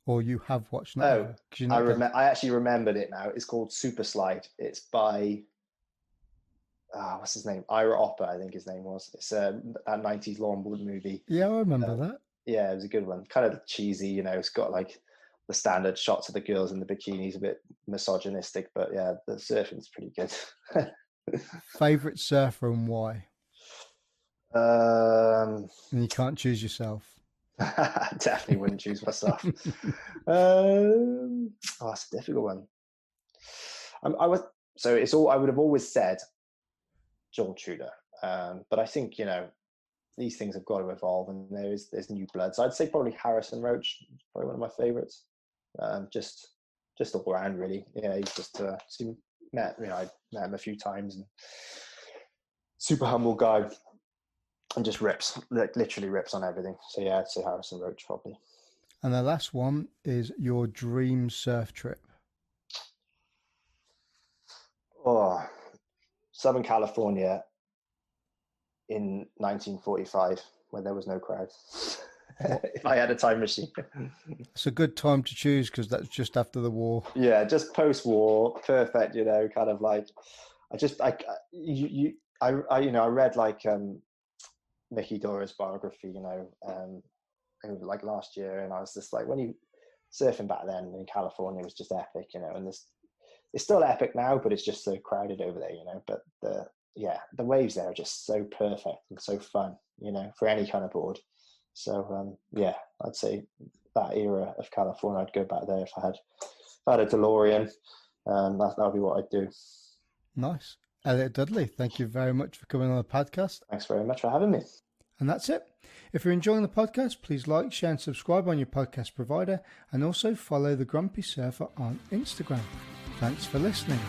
Or you have watched?
I actually remembered it now. It's called Super Slide. It's by, what's his name? Ira Opper, I think his name was. It's a 90s longboard movie.
Yeah, I remember that.
Yeah, it was a good one. Kind of cheesy, you know, it's got like the standard shots of the girls in the bikinis, a bit misogynistic, but yeah, the surfing's pretty good.
Favorite surfer and why? And you can't choose yourself.
I definitely wouldn't choose myself. That's a difficult one. I would have always said Joel Tudor, but I think, you know, these things have got to evolve, and there's new blood. So I'd say probably Harrison Roach, probably one of my favorites. Just all around, really. Yeah, he's just I met him a few times, and super humble guy, and just literally rips on everything. So yeah, I'd say Harrison Roach probably.
And the last one is your dream surf trip.
Oh, Southern California in 1945, when there was no crowd. If I had a time machine.
It's a good time to choose because that's just after the war.
Yeah, just post-war, perfect. You know, kind of like I read like Mickey Dora's biography, you know, like last year, and I was just like, when you surfing back then in California was just epic, you know, and it's still epic now, but it's just so crowded over there, you know. But the waves there are just so perfect and so fun, you know, for any kind of board. So yeah, I'd say that era of California, I'd go back there if I had a DeLorean. That would be what I'd do.
Nice. Elliot Dudley, thank you very much for coming on the podcast.
Thanks very much for having me.
And that's it. If you're enjoying the podcast, please like, share and subscribe on your podcast provider, and also follow the Grumpy Surfer on Instagram. Thanks for listening.